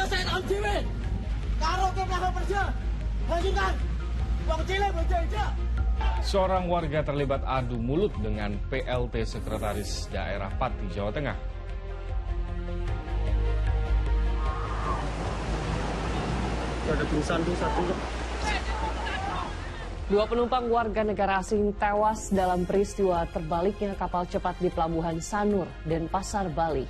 saya tahun dhewe. Karo ke belakang kerja. Hancurkan. Wong cilik bojo. Seorang warga terlibat adu mulut dengan PLT Sekretaris Daerah Pati, Jawa Tengah. Ada tulisan tuh satu. Dua penumpang warga negara asing tewas dalam peristiwa terbaliknya kapal cepat di Pelabuhan Sanur, Denpasar, Bali.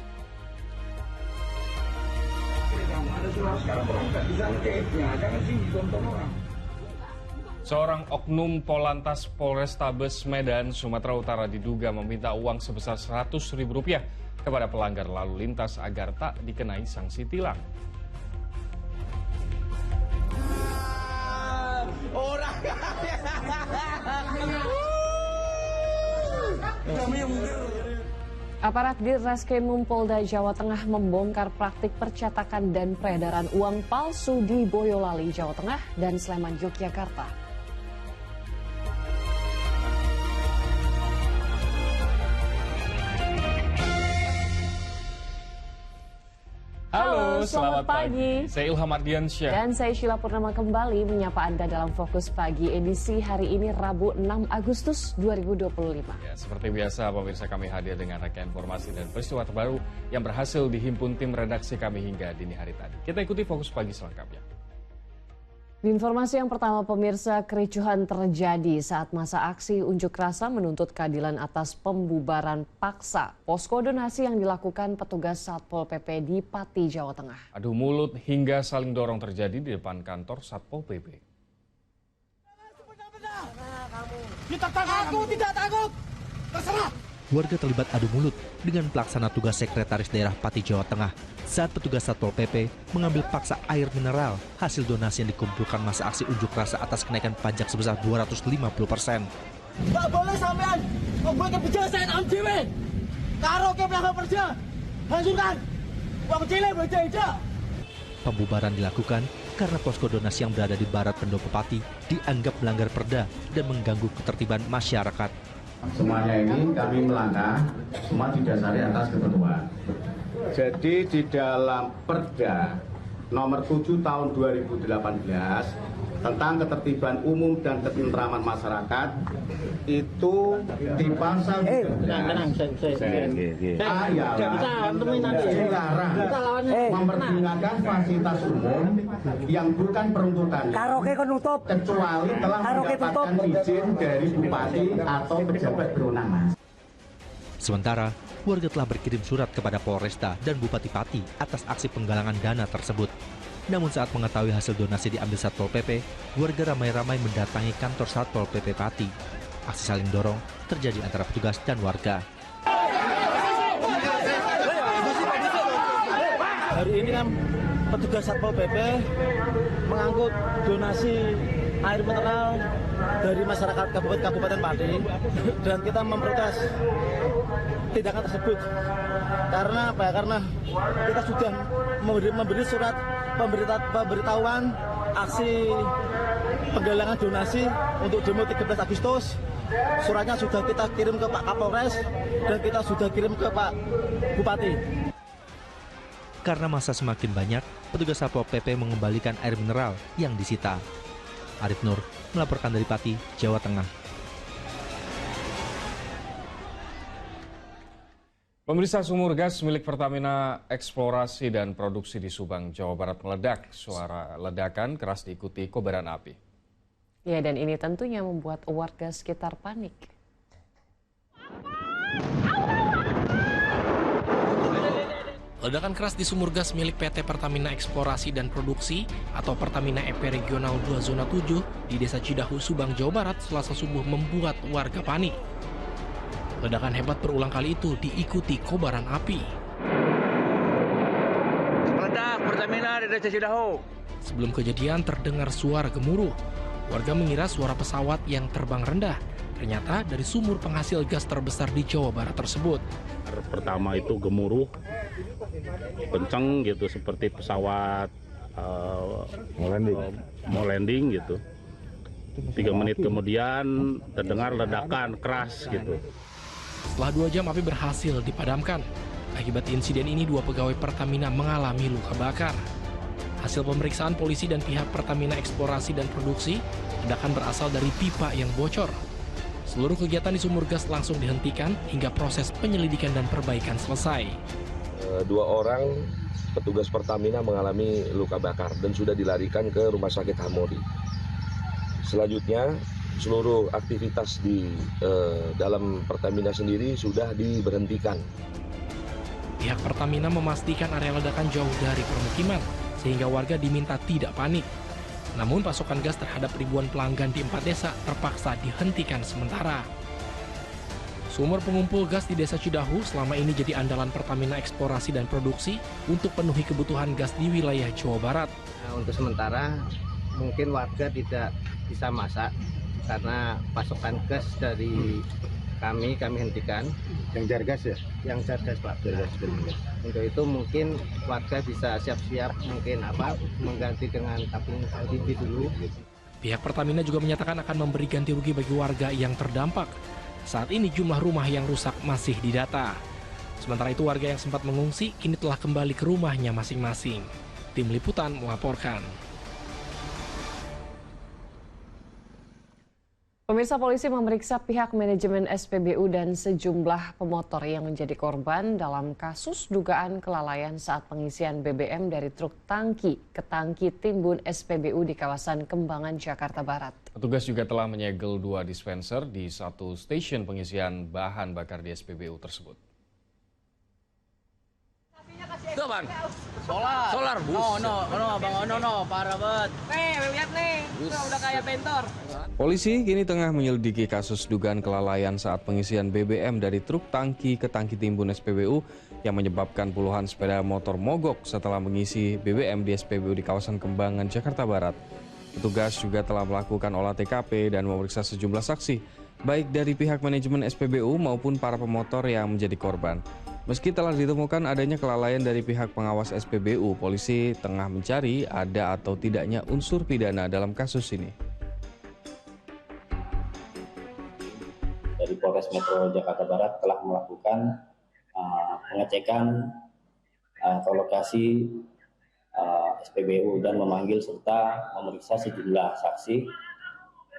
Seorang oknum Polantas Polrestabes Medan, Sumatera Utara diduga meminta uang sebesar Rp100.000 kepada pelanggar lalu lintas agar tak dikenai sanksi tilang. Aparat di Reskrimum Polda Jawa Tengah membongkar praktik percetakan dan peredaran uang palsu di Boyolali, Jawa Tengah dan Sleman, Yogyakarta. Halo, selamat pagi. Saya Ilham Ardiansyah. Dan saya Sheila Purnama kembali menyapa Anda dalam Fokus Pagi edisi hari ini Rabu 6 Agustus 2025. Ya, seperti biasa pemirsa, kami hadir dengan rangkaian informasi dan peristiwa terbaru yang berhasil dihimpun tim redaksi kami hingga dini hari tadi. Kita ikuti Fokus Pagi selengkapnya. Di informasi yang pertama pemirsa, kericuhan terjadi saat masa aksi unjuk rasa menuntut keadilan atas pembubaran paksa posko donasi yang dilakukan petugas Satpol PP di Pati, Jawa Tengah. Adu mulut hingga saling dorong terjadi di depan kantor Satpol PP. Aku tidak takut. Terserah. Warga terlibat adu mulut dengan pelaksana tugas Sekretaris Daerah Pati, Jawa Tengah saat petugas Satpol PP mengambil paksa air mineral hasil donasi yang dikumpulkan masa aksi unjuk rasa atas kenaikan pajak sebesar 250%. Tak boleh sampean membuat kebijakan saya tahun dhewe. Karo ke belakang kerja. Hancurkan. Wong cilik bojo. Pembubaran dilakukan karena posko donasi yang berada di barat pendopo Pati dianggap melanggar perda dan mengganggu ketertiban masyarakat. Semuanya ini kami melangkah, semua didasari atas ketentuan. Jadi di dalam Perda nomor 7 tahun 2018 tentang ketertiban umum dan ketentraman masyarakat itu di pasal 13 dilarang mempergunakan fasilitas umum yang bukan peruntukannya kecuali telah mendapatkan izin dari bupati atau pejabat berwenang. Sementara, warga telah berkirim surat kepada Polresta dan Bupati Pati atas aksi penggalangan dana tersebut. Namun saat mengetahui hasil donasi diambil Satpol PP, warga ramai-ramai mendatangi kantor Satpol PP Pati. Aksi saling dorong terjadi antara petugas dan warga. Hari ini kan petugas Satpol PP mengangkut donasi air mineral dari masyarakat Kabupaten Pati dan kita memprotes tindakan tersebut karena apa ya? Karena kita sudah memberi surat pemberitahuan aksi penggalangan donasi untuk demo 13 Agustus. Suratnya sudah kita kirim ke Pak Kapolres dan kita sudah kirim ke Pak Bupati. Karena masa semakin banyak, petugas Satpol PP mengembalikan air mineral yang disita. Arif Nur melaporkan dari Pati, Jawa Tengah. Pemirsa, sumur gas milik Pertamina Eksplorasi dan Produksi di Subang, Jawa Barat meledak. Suara ledakan keras diikuti kobaran api. Ya, dan ini tentunya membuat warga sekitar panik. Ledakan keras di sumur gas milik PT Pertamina Eksplorasi dan Produksi atau Pertamina EP Regional 2 Zona 7 di Desa Cidahu, Subang, Jawa Barat Selasa subuh membuat warga panik. Ledakan hebat berulang kali itu diikuti kobaran api. Meledak Pertamina di Desa Cidahu. Sebelum kejadian terdengar suara gemuruh. Warga mengira suara pesawat yang terbang rendah. Ternyata dari sumur penghasil gas terbesar di Jawa Barat tersebut. Pertama itu gemuruh, kenceng gitu seperti pesawat mau landing gitu. 3 menit kemudian terdengar ledakan keras gitu. Setelah 2 jam api berhasil dipadamkan. Akibat insiden ini 2 pegawai Pertamina mengalami luka bakar. Hasil pemeriksaan polisi dan pihak Pertamina Eksplorasi dan Produksi, ledakan berasal dari pipa yang bocor. Seluruh kegiatan di sumur gas langsung dihentikan hingga proses penyelidikan dan perbaikan selesai. 2 orang petugas Pertamina mengalami luka bakar dan sudah dilarikan ke Rumah Sakit Hamori. Selanjutnya, seluruh aktivitas di dalam Pertamina sendiri sudah diberhentikan. Pihak Pertamina memastikan area ledakan jauh dari permukiman, sehingga warga diminta tidak panik. Namun pasokan gas terhadap ribuan pelanggan di 4 desa terpaksa dihentikan sementara. Sumur pengumpul gas di Desa Cidahu selama ini jadi andalan Pertamina Eksplorasi dan Produksi untuk penuhi kebutuhan gas di wilayah Jawa Barat. Nah, untuk sementara mungkin warga tidak bisa masak karena pasokan gas dari kami hentikan. Yang jar gas ya? Yang jar gas, Pak. Untuk itu mungkin warga bisa siap-siap mungkin mengganti dengan tabung LPG dulu. Pihak Pertamina juga menyatakan akan memberi ganti rugi bagi warga yang terdampak. Saat ini jumlah rumah yang rusak masih didata. Sementara itu warga yang sempat mengungsi kini telah kembali ke rumahnya masing-masing. Tim Liputan melaporkan. Pemirsa, polisi memeriksa pihak manajemen SPBU dan sejumlah pemotor yang menjadi korban dalam kasus dugaan kelalaian saat pengisian BBM dari truk tangki ke tangki timbun SPBU di kawasan Kembangan, Jakarta Barat. Petugas juga telah menyegel 2 dispenser di 1 stasiun pengisian bahan bakar di SPBU tersebut. Itu bang, solar bus. Parah banget. Nih, lihat nih, udah kayak bentor. Polisi kini tengah menyelidiki kasus dugaan kelalaian saat pengisian BBM dari truk tangki ke tangki timbun SPBU yang menyebabkan puluhan sepeda motor mogok setelah mengisi BBM di SPBU di kawasan Kembangan, Jakarta Barat. Petugas juga telah melakukan olah TKP dan memeriksa sejumlah saksi, baik dari pihak manajemen SPBU maupun para pemotor yang menjadi korban. Meski telah ditemukan adanya kelalaian dari pihak pengawas SPBU, polisi tengah mencari ada atau tidaknya unsur pidana dalam kasus ini. Dari Polres Metro Jakarta Barat telah melakukan pengecekan ke lokasi SPBU dan memanggil serta memeriksa sejumlah saksi,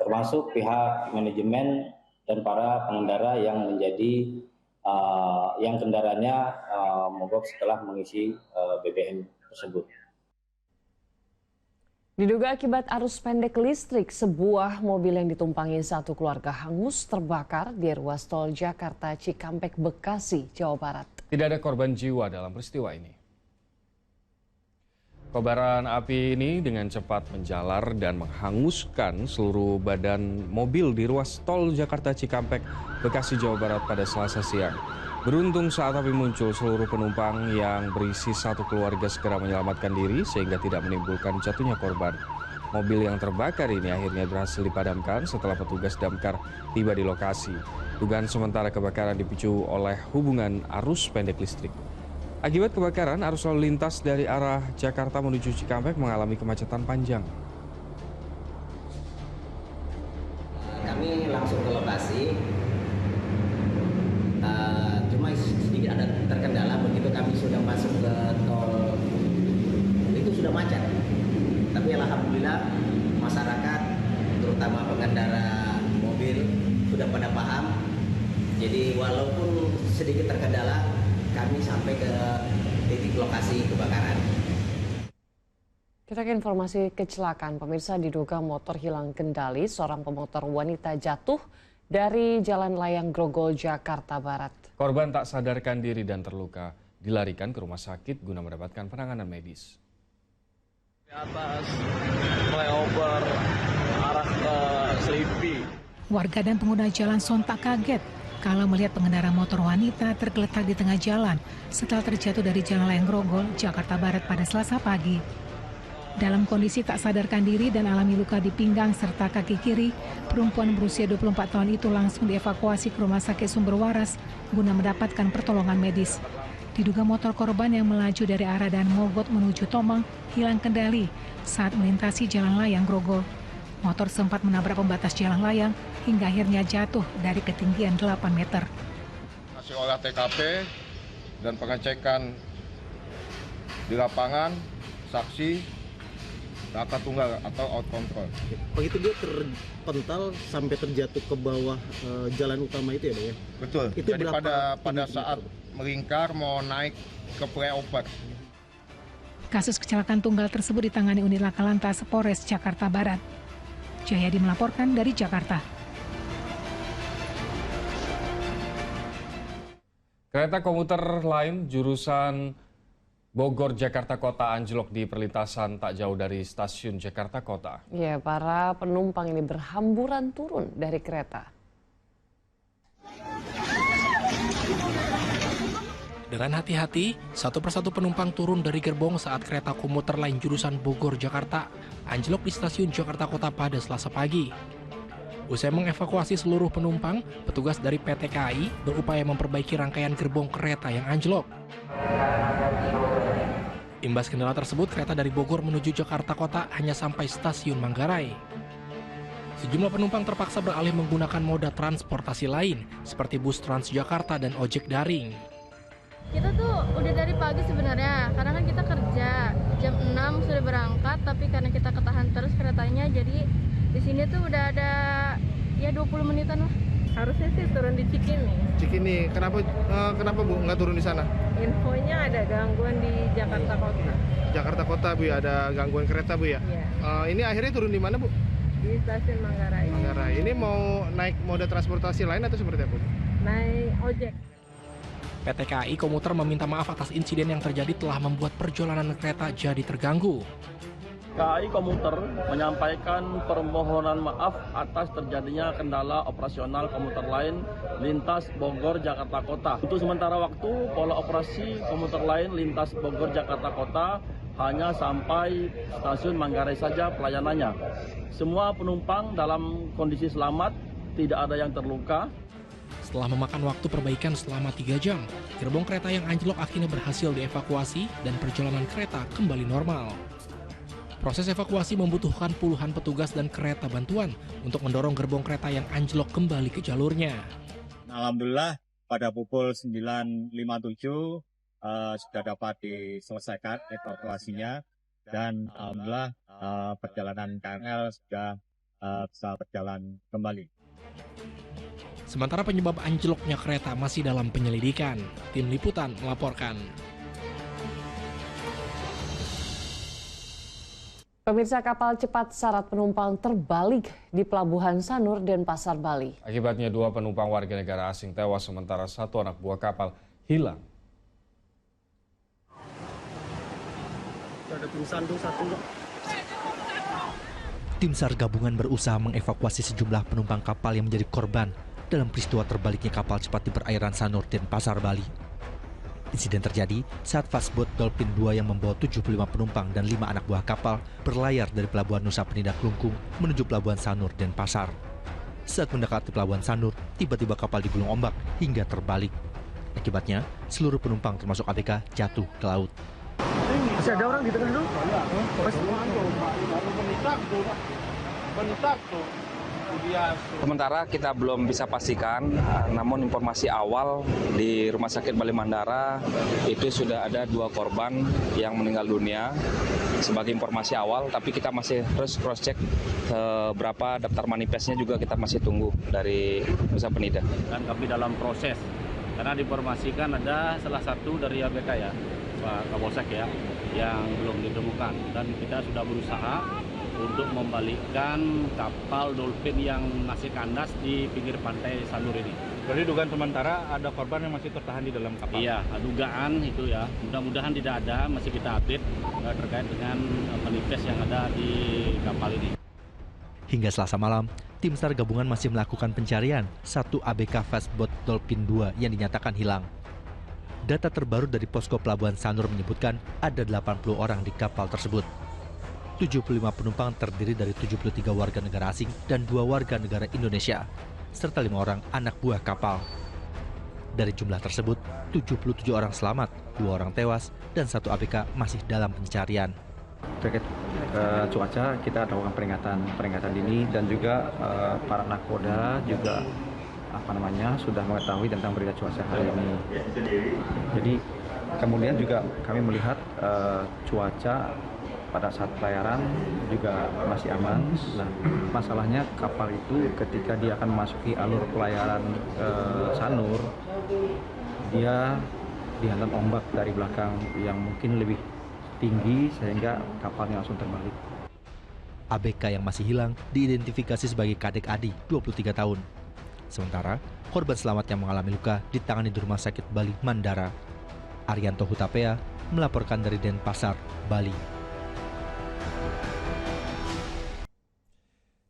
termasuk pihak manajemen dan para pengendara yang menjadi yang kendaraannya mogok setelah mengisi BBM tersebut. Diduga akibat arus pendek listrik, sebuah mobil yang ditumpangi satu keluarga hangus terbakar di ruas tol Jakarta Cikampek, Bekasi, Jawa Barat. Tidak ada korban jiwa dalam peristiwa ini. Kobaran api ini dengan cepat menjalar dan menghanguskan seluruh badan mobil di ruas tol Jakarta Cikampek, Bekasi, Jawa Barat pada Selasa siang. Beruntung saat api muncul, seluruh penumpang yang berisi satu keluarga segera menyelamatkan diri sehingga tidak menimbulkan jatuhnya korban. Mobil yang terbakar ini akhirnya berhasil dipadamkan setelah petugas damkar tiba di lokasi. Dugaan sementara kebakaran dipicu oleh hubungan arus pendek listrik. Akibat kebakaran, arus lalu lintas dari arah Jakarta menuju Cikampek mengalami kemacetan panjang. Kami langsung ke lokasi, cuma sedikit ada terkendala begitu kami sudah masuk ke tol, itu sudah macet. Tapi alhamdulillah masyarakat, terutama pengendara mobil, sudah pada paham. Jadi walaupun sedikit terkendala, kami sampai ke titik lokasi kebakaran. Kita ke informasi kecelakaan. Pemirsa, diduga motor hilang kendali, seorang pemotor wanita jatuh dari Jalan Layang Grogol, Jakarta Barat. Korban tak sadarkan diri dan terluka, dilarikan ke rumah sakit guna mendapatkan penanganan medis. Di atas flyover arah ke Selipi. Warga dan pengguna jalan sontak kaget kalau melihat pengendara motor wanita tergeletak di tengah jalan setelah terjatuh dari Jalan Layang Grogol, Jakarta Barat pada Selasa pagi. Dalam kondisi tak sadarkan diri dan alami luka di pinggang serta kaki kiri, perempuan berusia 24 tahun itu langsung dievakuasi ke Rumah Sakit Sumber Waras guna mendapatkan pertolongan medis. Diduga motor korban yang melaju dari arah dan Mogot menuju Tomang hilang kendali saat melintasi Jalan Layang Grogol. Motor sempat menabrak pembatas jalan layang hingga akhirnya jatuh dari ketinggian 8 meter. Hasil olah TKP dan pengecekan di lapangan, saksi kakak tunggal atau out control. Begitu dia terpental sampai terjatuh ke bawah jalan utama itu ya, Bang ya? Betul. Itu jadi pada saat melingkar mau naik ke flyover. Kasus kecelakaan tunggal tersebut ditangani unit Laka Lantas Polres Jakarta Barat. Jayadi melaporkan dari Jakarta. Kereta komuter lain jurusan Bogor Jakarta Kota anjlok di perlintasan tak jauh dari stasiun Jakarta Kota. Ya, para penumpang ini berhamburan turun dari kereta. Dengan hati-hati, satu persatu penumpang turun dari gerbong saat kereta komuter lain jurusan Bogor Jakarta anjlok di stasiun Jakarta Kota pada Selasa pagi. Usai mengevakuasi seluruh penumpang, petugas dari PT KAI berupaya memperbaiki rangkaian gerbong kereta yang anjlok. Imbas kendala tersebut, kereta dari Bogor menuju Jakarta Kota hanya sampai stasiun Manggarai. Sejumlah penumpang terpaksa beralih menggunakan moda transportasi lain, seperti bus Transjakarta dan ojek daring. Kita tuh udah dari pagi sebenarnya, karena kan kita kerja jam 6 sudah berangkat, tapi karena kita ketahan terus keretanya, jadi di sini tuh udah ada ya 20 menitan lah. Harusnya sih turun di Cikini. Cikini, kenapa Bu nggak turun di sana? Infonya ada gangguan di Jakarta Kota. Jakarta Kota Bu ya, ada gangguan kereta Bu ya? Iya. Ini akhirnya turun di mana Bu? Di stasiun Manggarai. Manggarai. Ini mau naik moda transportasi lain atau seperti apa? Naik ojek. PT KAI Komuter meminta maaf atas insiden yang terjadi telah membuat perjalanan kereta jadi terganggu. KAI Komuter menyampaikan permohonan maaf atas terjadinya kendala operasional komuter lain lintas Bogor Jakarta Kota. Untuk sementara waktu, pola operasi komuter lain lintas Bogor Jakarta Kota hanya sampai stasiun Manggarai saja pelayanannya. Semua penumpang dalam kondisi selamat, tidak ada yang terluka. Setelah memakan waktu perbaikan selama 3 jam, gerbong kereta yang anjlok akhirnya berhasil dievakuasi dan perjalanan kereta kembali normal. Proses evakuasi membutuhkan puluhan petugas dan kereta bantuan untuk mendorong gerbong kereta yang anjlok kembali ke jalurnya. Alhamdulillah pada pukul 9.57 sudah dapat diselesaikan evakuasinya dan alhamdulillah perjalanan KRL sudah bisa berjalan kembali. Sementara penyebab anjloknya kereta masih dalam penyelidikan. Tim Liputan melaporkan. Pemirsa, kapal cepat syarat penumpang terbalik di Pelabuhan Sanur dan Pasar Bali. Akibatnya 2 penumpang warga negara asing tewas sementara 1 anak buah kapal hilang. Ada tim sandung satu. Tim SAR gabungan berusaha mengevakuasi sejumlah penumpang kapal yang menjadi korban dalam peristiwa terbaliknya kapal cepat di perairan Sanur dan Pasar Bali. Insiden terjadi saat fastboat Dolphin 2 yang membawa 75 penumpang dan 5 anak buah kapal berlayar dari Pelabuhan Nusa Penida Klungkung menuju Pelabuhan Sanur dan Pasar. Saat mendekati Pelabuhan Sanur, tiba-tiba kapal digulung ombak hingga terbalik. Akibatnya, seluruh penumpang termasuk ABK jatuh ke laut. Masih ada orang di tengah dulu? Bentak tuh. Sementara kita belum bisa pastikan, namun informasi awal di Rumah Sakit Bali Mandara itu sudah ada 2 korban yang meninggal dunia sebagai informasi awal, tapi kita masih terus cross-check berapa daftar manifestnya juga kita masih tunggu dari Nusa Penida. Dan kami dalam proses, karena diinformasikan ada salah satu dari ABK ya, Pak Kapolsek ya, yang belum ditemukan dan kita sudah berusaha untuk membalikkan kapal Dolphin yang masih kandas di pinggir pantai Sanur ini. Jadi dugaan sementara ada korban yang masih tertahan di dalam kapal? Iya, dugaan itu ya. Mudah-mudahan tidak ada, masih kita update terkait dengan manifest yang ada di kapal ini. Hingga Selasa malam, tim SAR gabungan masih melakukan pencarian 1 ABK fastboat Dolphin 2 yang dinyatakan hilang. Data terbaru dari posko Pelabuhan Sanur menyebutkan ada 80 orang di kapal tersebut. 75 penumpang terdiri dari 73 warga negara asing dan 2 warga negara Indonesia, serta 5 orang anak buah kapal. Dari jumlah tersebut, 77 orang selamat, 2 orang tewas, dan 1 ABK masih dalam pencarian. Terkait cuaca, kita lakukan peringatan dini dan juga para nakoda juga sudah mengetahui tentang berita cuaca hari ini. Jadi kemudian juga kami melihat cuaca pada saat pelayaran juga masih aman. Nah, masalahnya kapal itu ketika dia akan memasuki alur pelayaran Sanur, dia dihantam ombak dari belakang yang mungkin lebih tinggi sehingga kapalnya langsung terbalik. ABK yang masih hilang diidentifikasi sebagai Kadek Adi, 23 tahun. Sementara, korban selamat yang mengalami luka ditangani di Rumah Sakit Bali Mandara. Arianto Hutapea melaporkan dari Denpasar, Bali.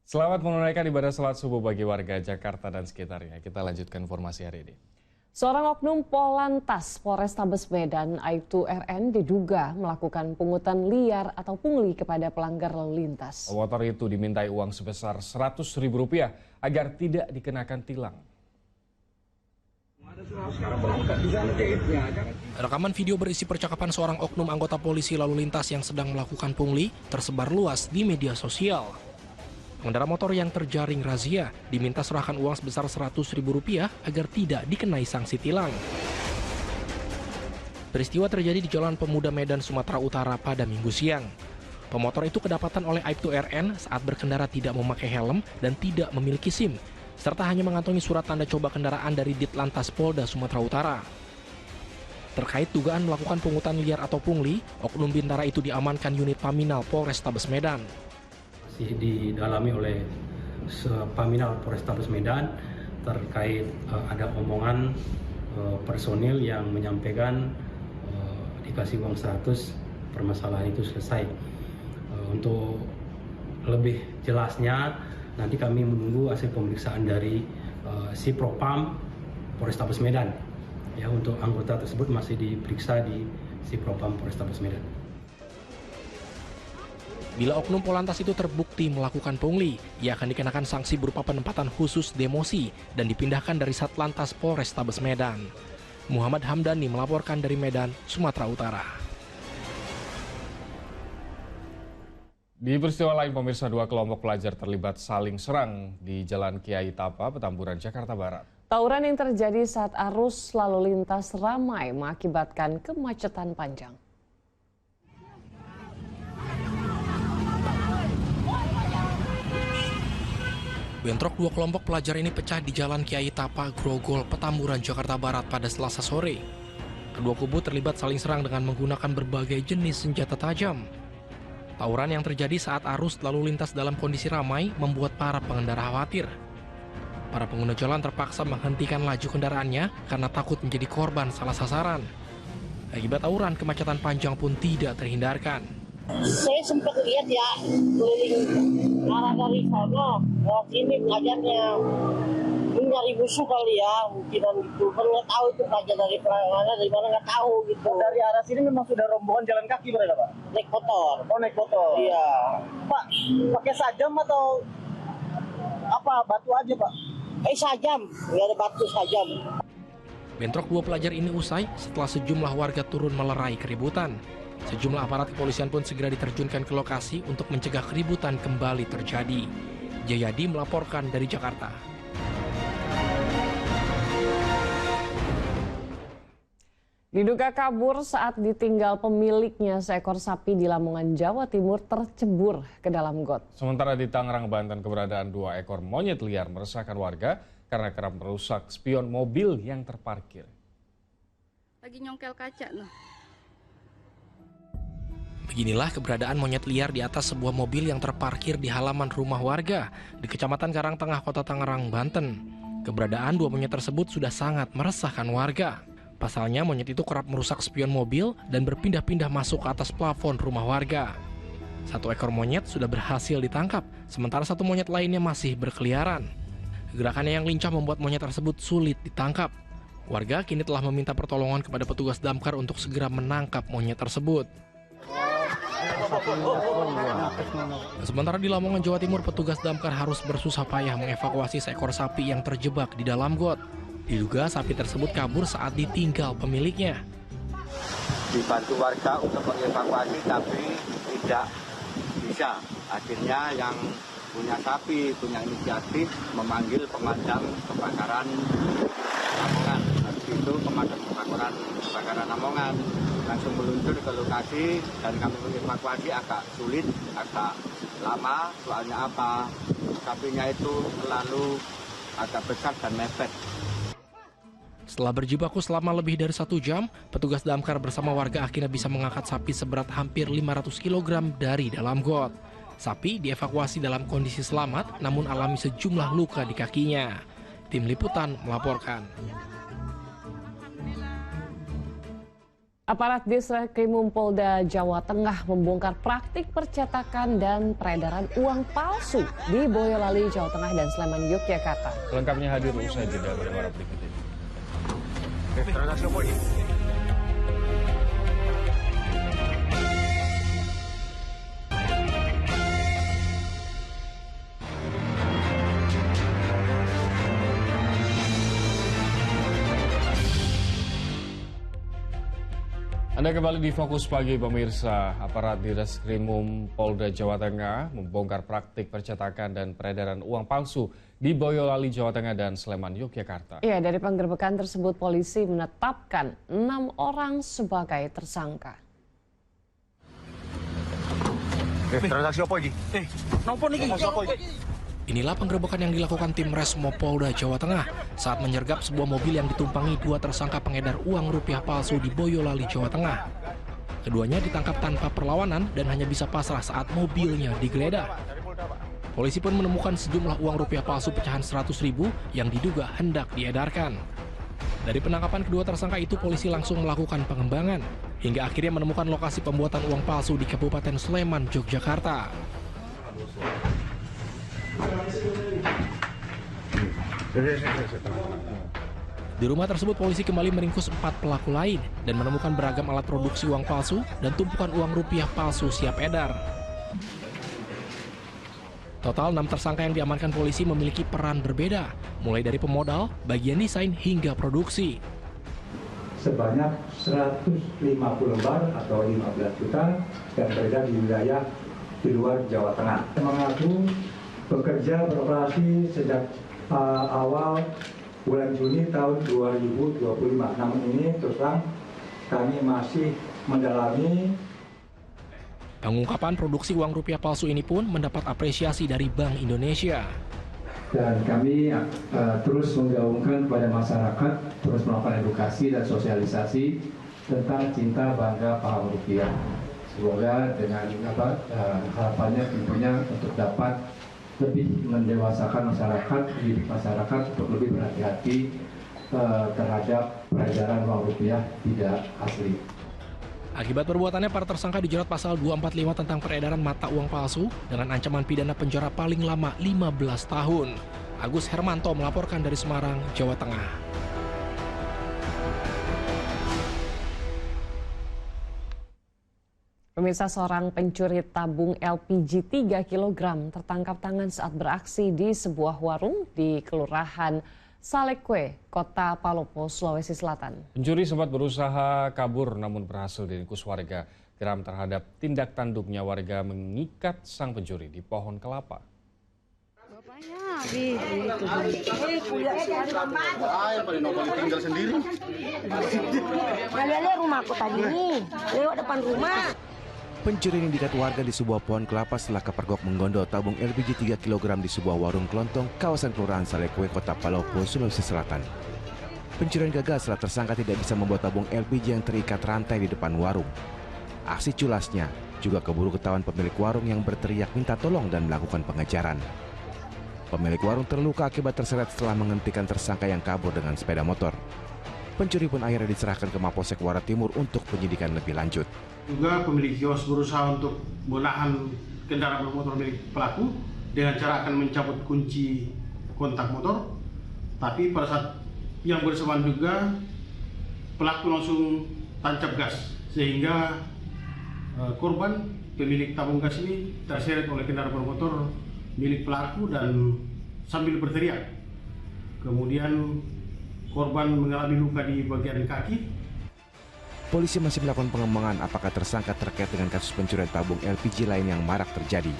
Selamat menunaikan ibadah salat subuh bagi warga Jakarta dan sekitarnya. Kita lanjutkan informasi hari ini. Seorang oknum Polantas Polrestabes Medan, Aibtu RN, diduga melakukan pungutan liar atau pungli kepada pelanggar lalu lintas. Pemotor itu dimintai uang sebesar Rp100.000 agar tidak dikenakan tilang. Rekaman video berisi percakapan seorang oknum anggota polisi lalu lintas yang sedang melakukan pungli tersebar luas di media sosial. Pengendara motor yang terjaring razia diminta serahkan uang sebesar Rp100.000 agar tidak dikenai sanksi tilang. Peristiwa terjadi di Jalan Pemuda Medan, Sumatera Utara pada Minggu siang. Pemotor itu kedapatan oleh Aibtu RN saat berkendara tidak memakai helm dan tidak memiliki SIM, serta hanya mengantongi surat tanda coba kendaraan dari Ditlantas Polda Sumatera Utara. Terkait dugaan melakukan pungutan liar atau pungli, oknum bintara itu diamankan unit Paminal Polrestabes Medan. Masih didalami oleh Paminal Polrestabes Medan terkait ada omongan personil yang menyampaikan dikasih uang 100, permasalahan itu selesai. Untuk lebih jelasnya nanti kami menunggu hasil pemeriksaan dari si Propam Polrestabes Medan. Ya, untuk anggota tersebut masih diperiksa di si Propam Polrestabes Medan. Bila oknum Polantas itu terbukti melakukan pungli, ia akan dikenakan sanksi berupa penempatan khusus demosi dan dipindahkan dari Satlantas Polrestabes Medan. Muhammad Hamdani melaporkan dari Medan, Sumatera Utara. Di peristiwa lain, pemirsa, 2 kelompok pelajar terlibat saling serang di Jalan Kiai Tapa, Petamburan, Jakarta Barat. Tawuran yang terjadi saat arus lalu lintas ramai mengakibatkan kemacetan panjang. Bentrok 2 kelompok pelajar ini pecah di Jalan Kiai Tapa, Grogol, Petamburan, Jakarta Barat pada Selasa sore. Kedua kubu terlibat saling serang dengan menggunakan berbagai jenis senjata tajam. Tawuran yang terjadi saat arus lalu lintas dalam kondisi ramai membuat para pengendara khawatir. Para pengguna jalan terpaksa menghentikan laju kendaraannya karena takut menjadi korban salah sasaran. Akibat tawuran, kemacetan panjang pun tidak terhindarkan. Saya sempat lihat ya, keliling arah dari sana, sini pelajarnya. Ini nyari musuh kali ya, mungkinan gitu. Kan nggak tahu itu pelajar dari mana nggak tahu gitu. Dari arah sini memang sudah rombongan jalan kaki mereka, Pak? Naik motor. Oh, naik motor? Iya. Pak, pakai sajam atau apa, batu aja, Pak? Sajam, nggak ada batu, sajam. Bentrok 2 pelajar ini usai setelah sejumlah warga turun melerai keributan. Sejumlah aparat kepolisian pun segera diterjunkan ke lokasi untuk mencegah keributan kembali terjadi. Jayadi melaporkan dari Jakarta. Diduga kabur saat ditinggal pemiliknya, seekor sapi di Lamongan, Jawa Timur tercebur ke dalam got. Sementara di Tangerang, Banten, keberadaan 2 ekor monyet liar meresahkan warga karena kerap merusak spion mobil yang terparkir. Lagi nyongkel kaca loh. Beginilah keberadaan monyet liar di atas sebuah mobil yang terparkir di halaman rumah warga di Kecamatan Karangtengah, Kota Tangerang, Banten. Keberadaan 2 monyet tersebut sudah sangat meresahkan warga. Pasalnya monyet itu kerap merusak spion mobil dan berpindah-pindah masuk ke atas plafon rumah warga. 1 ekor monyet sudah berhasil ditangkap, sementara 1 monyet lainnya masih berkeliaran. Gerakannya yang lincah membuat monyet tersebut sulit ditangkap. Warga kini telah meminta pertolongan kepada petugas damkar untuk segera menangkap monyet tersebut. Sementara di Lamongan, Jawa Timur, petugas damkar harus bersusah payah mengevakuasi seekor sapi yang terjebak di dalam got. Diduga sapi tersebut kabur saat ditinggal pemiliknya. Dibantu warga untuk mengevakuasi tapi tidak bisa. Akhirnya yang punya sapi, punya inisiatif memanggil pemadam kebakaran Lamongan. Habis itu pemadam kebakaran Lamongan langsung meluncur ke lokasi dan kami mengevakuasi agak sulit, agak lama. Soalnya apa? Sapinya itu terlalu agak besar dan mepet. Setelah berjibaku selama lebih dari 1 jam, petugas damkar bersama warga akhirnya bisa mengangkat sapi seberat hampir 500 kg dari dalam got. Sapi dievakuasi dalam kondisi selamat, namun alami sejumlah luka di kakinya. Tim Liputan melaporkan. Aparat Ditreskrimum Polda Jawa Tengah membongkar praktik percetakan dan peredaran uang palsu di Boyolali, Jawa Tengah dan Sleman, Yogyakarta. Lengkapnya hadir usai jeda berikut ini. Anda kembali di Fokus Pagi pemirsa. Aparat Ditreskrimum Polda Jawa Tengah membongkar praktik percetakan dan peredaran uang palsu di Boyolali, Jawa Tengah dan Sleman, Yogyakarta. Ya, dari penggerbekan tersebut polisi menetapkan 6 orang sebagai tersangka. Transaksi apa ini? Inilah penggerebekan yang dilakukan tim Resmo Polda Jawa Tengah saat menyergap sebuah mobil yang ditumpangi 2 tersangka pengedar uang rupiah palsu di Boyolali, Jawa Tengah. Keduanya ditangkap tanpa perlawanan dan hanya bisa pasrah saat mobilnya digeledah. Polisi pun menemukan sejumlah uang rupiah palsu pecahan 100.000 yang diduga hendak diedarkan. Dari penangkapan kedua tersangka itu, polisi langsung melakukan pengembangan hingga akhirnya menemukan lokasi pembuatan uang palsu di Kabupaten Sleman, Yogyakarta. Di rumah tersebut polisi kembali meringkus 4 pelaku lain dan menemukan beragam alat produksi uang palsu dan tumpukan uang rupiah palsu siap edar. Total 6 tersangka yang diamankan polisi memiliki peran berbeda, mulai dari pemodal, bagian desain hingga produksi. Sebanyak 150 lembar atau 15 juta dan beredar di wilayah di luar Jawa Tengah. Mengaku bekerja beroperasi sejak awal bulan Juni tahun 2025. Namun ini terus terang kami masih mendalami. Pengungkapan produksi uang rupiah palsu ini pun mendapat apresiasi dari Bank Indonesia. Dan kami terus menggaungkan kepada masyarakat, terus melakukan edukasi dan sosialisasi tentang cinta bangga paham rupiah. Semoga dengan harapannya tentunya untuk dapat lebih mendewasakan masyarakat untuk lebih berhati-hati terhadap peredaran uang rupiah tidak asli. Akibat perbuatannya, para tersangka dijerat pasal 245 tentang peredaran mata uang palsu dengan ancaman pidana penjara paling lama 15 tahun. Agus Hermanto melaporkan dari Semarang, Jawa Tengah. Pemirsa, seorang pencuri tabung LPG 3 kg tertangkap tangan saat beraksi di sebuah warung di Kelurahan Salekwe, Kota Palopo, Sulawesi Selatan. Pencuri sempat berusaha kabur namun berhasil diringkus warga. Geram terhadap tindak tanduknya, warga mengikat sang pencuri di pohon kelapa. Tinggal sendiri. Rumahku tadi nih, lewat depan rumah. Pencuri ini diikat warga di sebuah pohon kelapa setelah kepergok menggondol tabung LPG 3 kg di sebuah warung kelontong kawasan Kelurahan Salekwe, Kota Palopo, Sulawesi Selatan. Pencurian gagal setelah tersangka tidak bisa membawa tabung LPG yang terikat rantai di depan warung. Aksi culasnya juga keburu ketahuan pemilik warung yang berteriak minta tolong dan melakukan pengejaran. Pemilik warung terluka akibat terseret setelah menghentikan tersangka yang kabur dengan sepeda motor. Pencuri pun akhirnya diserahkan ke Mapolsek Muara Timur untuk penyidikan lebih lanjut. Juga pemilik kios berusaha untuk menahan kendaraan bermotor milik pelaku dengan cara akan mencabut kunci kontak motor. Tapi pada saat yang bersamaan juga pelaku langsung tancap gas sehingga korban pemilik tabung gas ini terseret oleh kendaraan bermotor milik pelaku dan sambil berteriak. Kemudian korban mengalami luka di bagian kaki. Polisi masih melakukan pengembangan apakah tersangka terkait dengan kasus pencurian tabung LPG lain yang marak terjadi.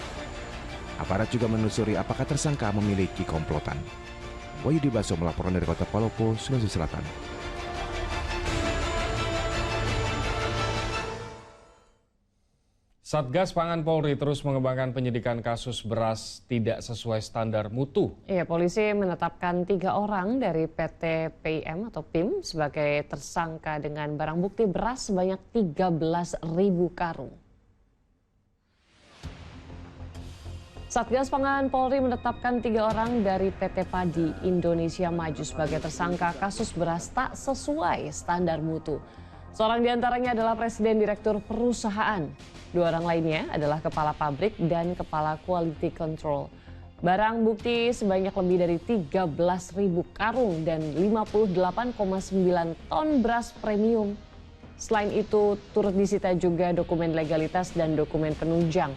Aparat juga menelusuri apakah tersangka memiliki komplotan. Wahyudi Baso melaporkan dari Kota Palopo, Sulawesi Selatan. Satgas Pangan Polri terus mengembangkan penyidikan kasus beras tidak sesuai standar mutu. Iya, polisi menetapkan 3 orang dari PT PIM atau PIM sebagai tersangka dengan barang bukti beras sebanyak 13.000 karung. Satgas Pangan Polri menetapkan 3 orang dari PT Padi Indonesia Maju sebagai tersangka kasus beras tak sesuai standar mutu. Seorang diantaranya adalah Presiden Direktur Perusahaan. 2 orang lainnya adalah Kepala Pabrik dan Kepala Quality Control. Barang bukti sebanyak lebih dari 13.000 karung dan 58,9 ton beras premium. Selain itu, turut disita juga dokumen legalitas dan dokumen penunjang.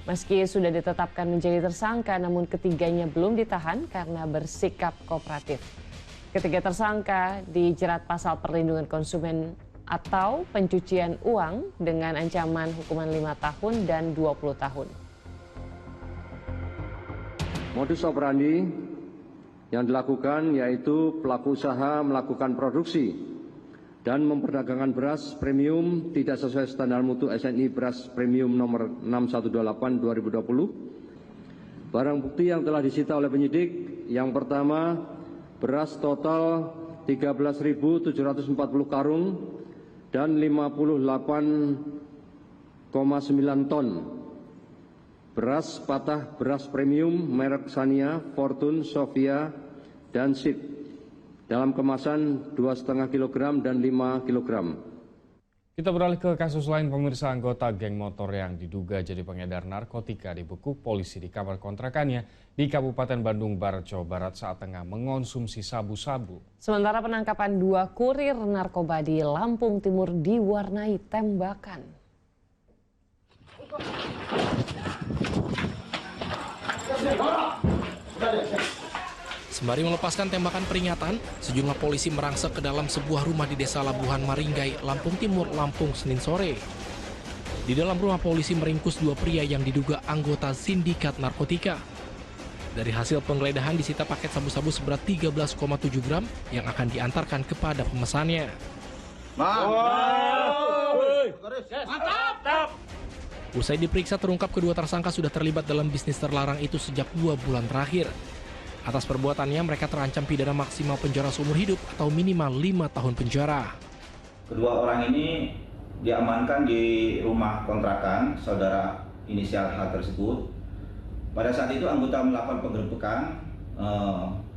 Meski sudah ditetapkan menjadi tersangka, namun ketiganya belum ditahan karena bersikap kooperatif. Ketiga tersangka dijerat pasal perlindungan konsumen atau pencucian uang dengan ancaman hukuman 5 tahun dan 20 tahun. Modus operandi yang dilakukan yaitu pelaku usaha melakukan produksi dan memperdagangkan beras premium tidak sesuai standar mutu SNI beras premium nomor 6188/2020. Barang bukti yang telah disita oleh penyidik yang pertama beras total 13.740 karung dan 58,9 ton. Beras patah beras premium merek Sania, Fortune, Sofia, dan Sid dalam kemasan 2,5 kg dan 5 kg. Kita beralih ke kasus lain, pemirsa. Anggota geng motor yang diduga jadi pengedar narkotika dibekuk polisi di kamar kontrakannya di Kabupaten Bandung Barat, Jawa Barat saat tengah mengonsumsi sabu-sabu. Sementara penangkapan 2 kurir narkoba di Lampung Timur diwarnai tembakan. Sembari melepaskan tembakan peringatan, sejumlah polisi merangsek ke dalam sebuah rumah di Desa Labuhan Maringgai, Lampung Timur, Lampung, Senin sore. Di dalam rumah polisi meringkus 2 pria yang diduga anggota sindikat narkotika. Dari hasil penggeledahan disita paket sabu-sabu seberat 13,7 gram yang akan diantarkan kepada pemesannya. Usai diperiksa terungkap kedua tersangka sudah terlibat dalam bisnis terlarang itu sejak 2 bulan terakhir. Atas perbuatannya mereka terancam pidana maksimal penjara seumur hidup atau minimal 5 tahun penjara. Kedua orang ini diamankan di rumah kontrakan saudara inisial H tersebut. Pada saat itu anggota melakukan penggerbekan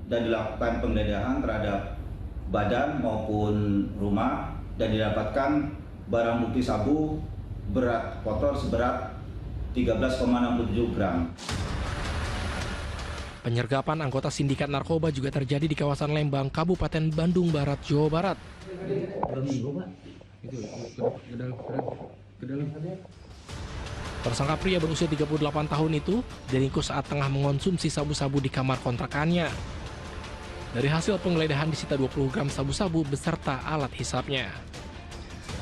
dan dilakukan penggeledahan terhadap badan maupun rumah dan didapatkan barang bukti sabu berat kotor seberat 13,67 gram. Penyergapan anggota sindikat narkoba juga terjadi di kawasan Lembang, Kabupaten Bandung Barat, Jawa Barat. Tersangka pria berusia 38 tahun itu diringkus saat tengah mengonsumsi sabu-sabu di kamar kontrakannya. Dari hasil penggeledahan disita 20 gram sabu-sabu beserta alat hisapnya.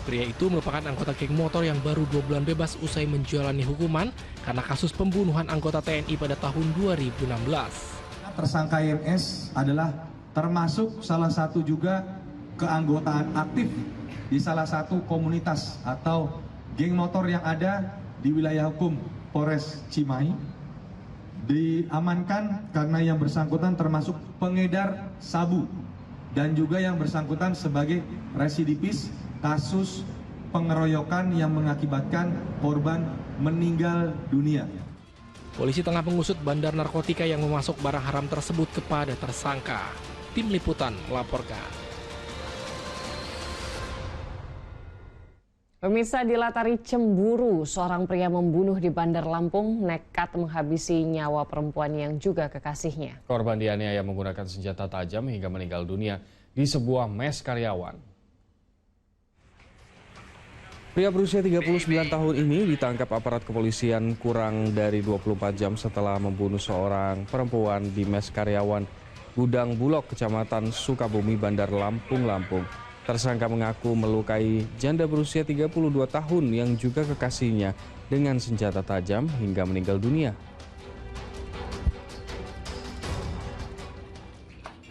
Pria itu merupakan anggota geng motor yang baru 2 bulan bebas usai menjalani hukuman karena kasus pembunuhan anggota TNI pada tahun 2016. Tersangka IMS adalah termasuk salah satu juga keanggotaan aktif di salah satu komunitas atau geng motor yang ada di wilayah hukum Polres Cimahi. Diamankan karena yang bersangkutan termasuk pengedar sabu dan juga yang bersangkutan sebagai residivis kasus pengeroyokan yang mengakibatkan korban meninggal dunia. Polisi tengah mengusut bandar narkotika yang memasuk barang haram tersebut kepada tersangka. Tim Liputan melaporkan. Pemirsa, dilatari cemburu, seorang pria membunuh di Bandar Lampung nekat menghabisi nyawa perempuan yang juga kekasihnya. Korban dianiaya menggunakan senjata tajam hingga meninggal dunia di sebuah mes karyawan. Pria berusia 39 tahun ini ditangkap aparat kepolisian kurang dari 24 jam setelah membunuh seorang perempuan di mes karyawan Gudang Bulog, Kecamatan Sukabumi, Bandar Lampung, Lampung. Tersangka mengaku melukai janda berusia 32 tahun yang juga kekasihnya dengan senjata tajam hingga meninggal dunia.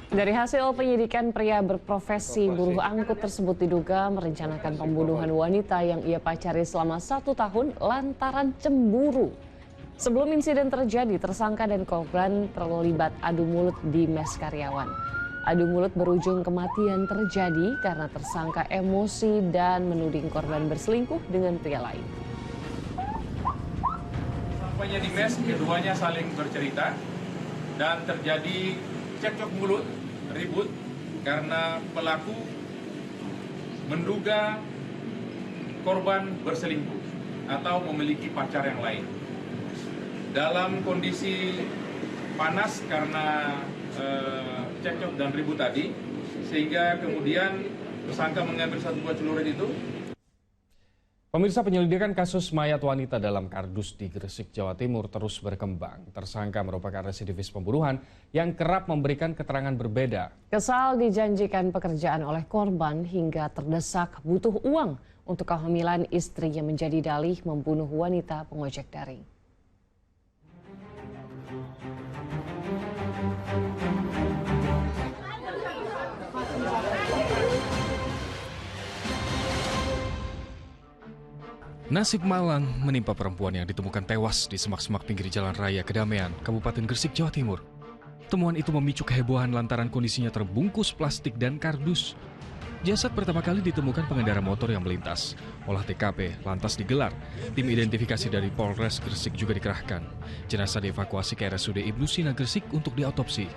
Dari hasil penyidikan, pria berprofesi buruh angkut tersebut diduga merencanakan pembunuhan wanita yang ia pacari selama 1 tahun lantaran cemburu. Sebelum insiden terjadi, tersangka dan korban terlibat adu mulut di mes karyawan. Adu mulut berujung kematian terjadi karena tersangka emosi dan menuding korban berselingkuh dengan pria lain. Sampainya di mes, keduanya saling bercerita dan terjadi cekcok mulut, ribut karena pelaku menduga korban berselingkuh atau memiliki pacar yang lain. Dalam kondisi panas karena cekcok dan ribut tadi, sehingga kemudian tersangka mengambil 1 buah celurit itu. Pemirsa, penyelidikan kasus mayat wanita dalam kardus di Gresik, Jawa Timur terus berkembang. Tersangka merupakan residivis pembunuhan yang kerap memberikan keterangan berbeda. Kesal dijanjikan pekerjaan oleh korban hingga terdesak butuh uang untuk kehamilan istrinya menjadi dalih membunuh wanita pengojek daring. Nasib malang menimpa perempuan yang ditemukan tewas di semak-semak pinggir Jalan Raya Kedamaian, Kabupaten Gresik, Jawa Timur. Temuan itu memicu kehebohan lantaran kondisinya terbungkus plastik dan kardus. Jasad pertama kali ditemukan pengendara motor yang melintas. Olah TKP lantas digelar. Tim identifikasi dari Polres Gresik juga dikerahkan. Jenazah dievakuasi ke RSUD Ibnu Sina Gresik untuk diautopsi.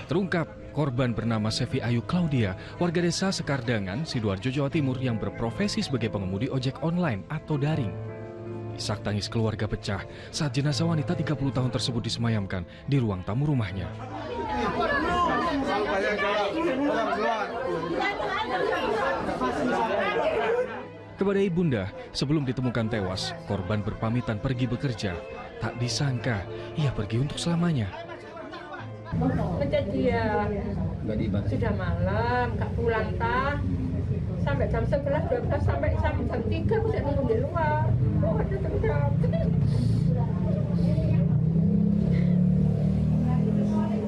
Terungkap, korban bernama Sevi Ayu Claudia, warga desa Sekardangan, Sidoarjo, Jawa Timur yang berprofesi sebagai pengemudi ojek online atau daring. Isak tangis keluarga pecah saat jenazah wanita 30 tahun tersebut disemayamkan di ruang tamu rumahnya. Kepada ibunda, sebelum ditemukan tewas, korban berpamitan pergi bekerja. Tak disangka, ia pergi untuk selamanya. Kejadian sudah malam, gak pulang sampai jam 11, 12 sampai jam 3 aku sudah nunggu di luar. Oh, ada terjadi.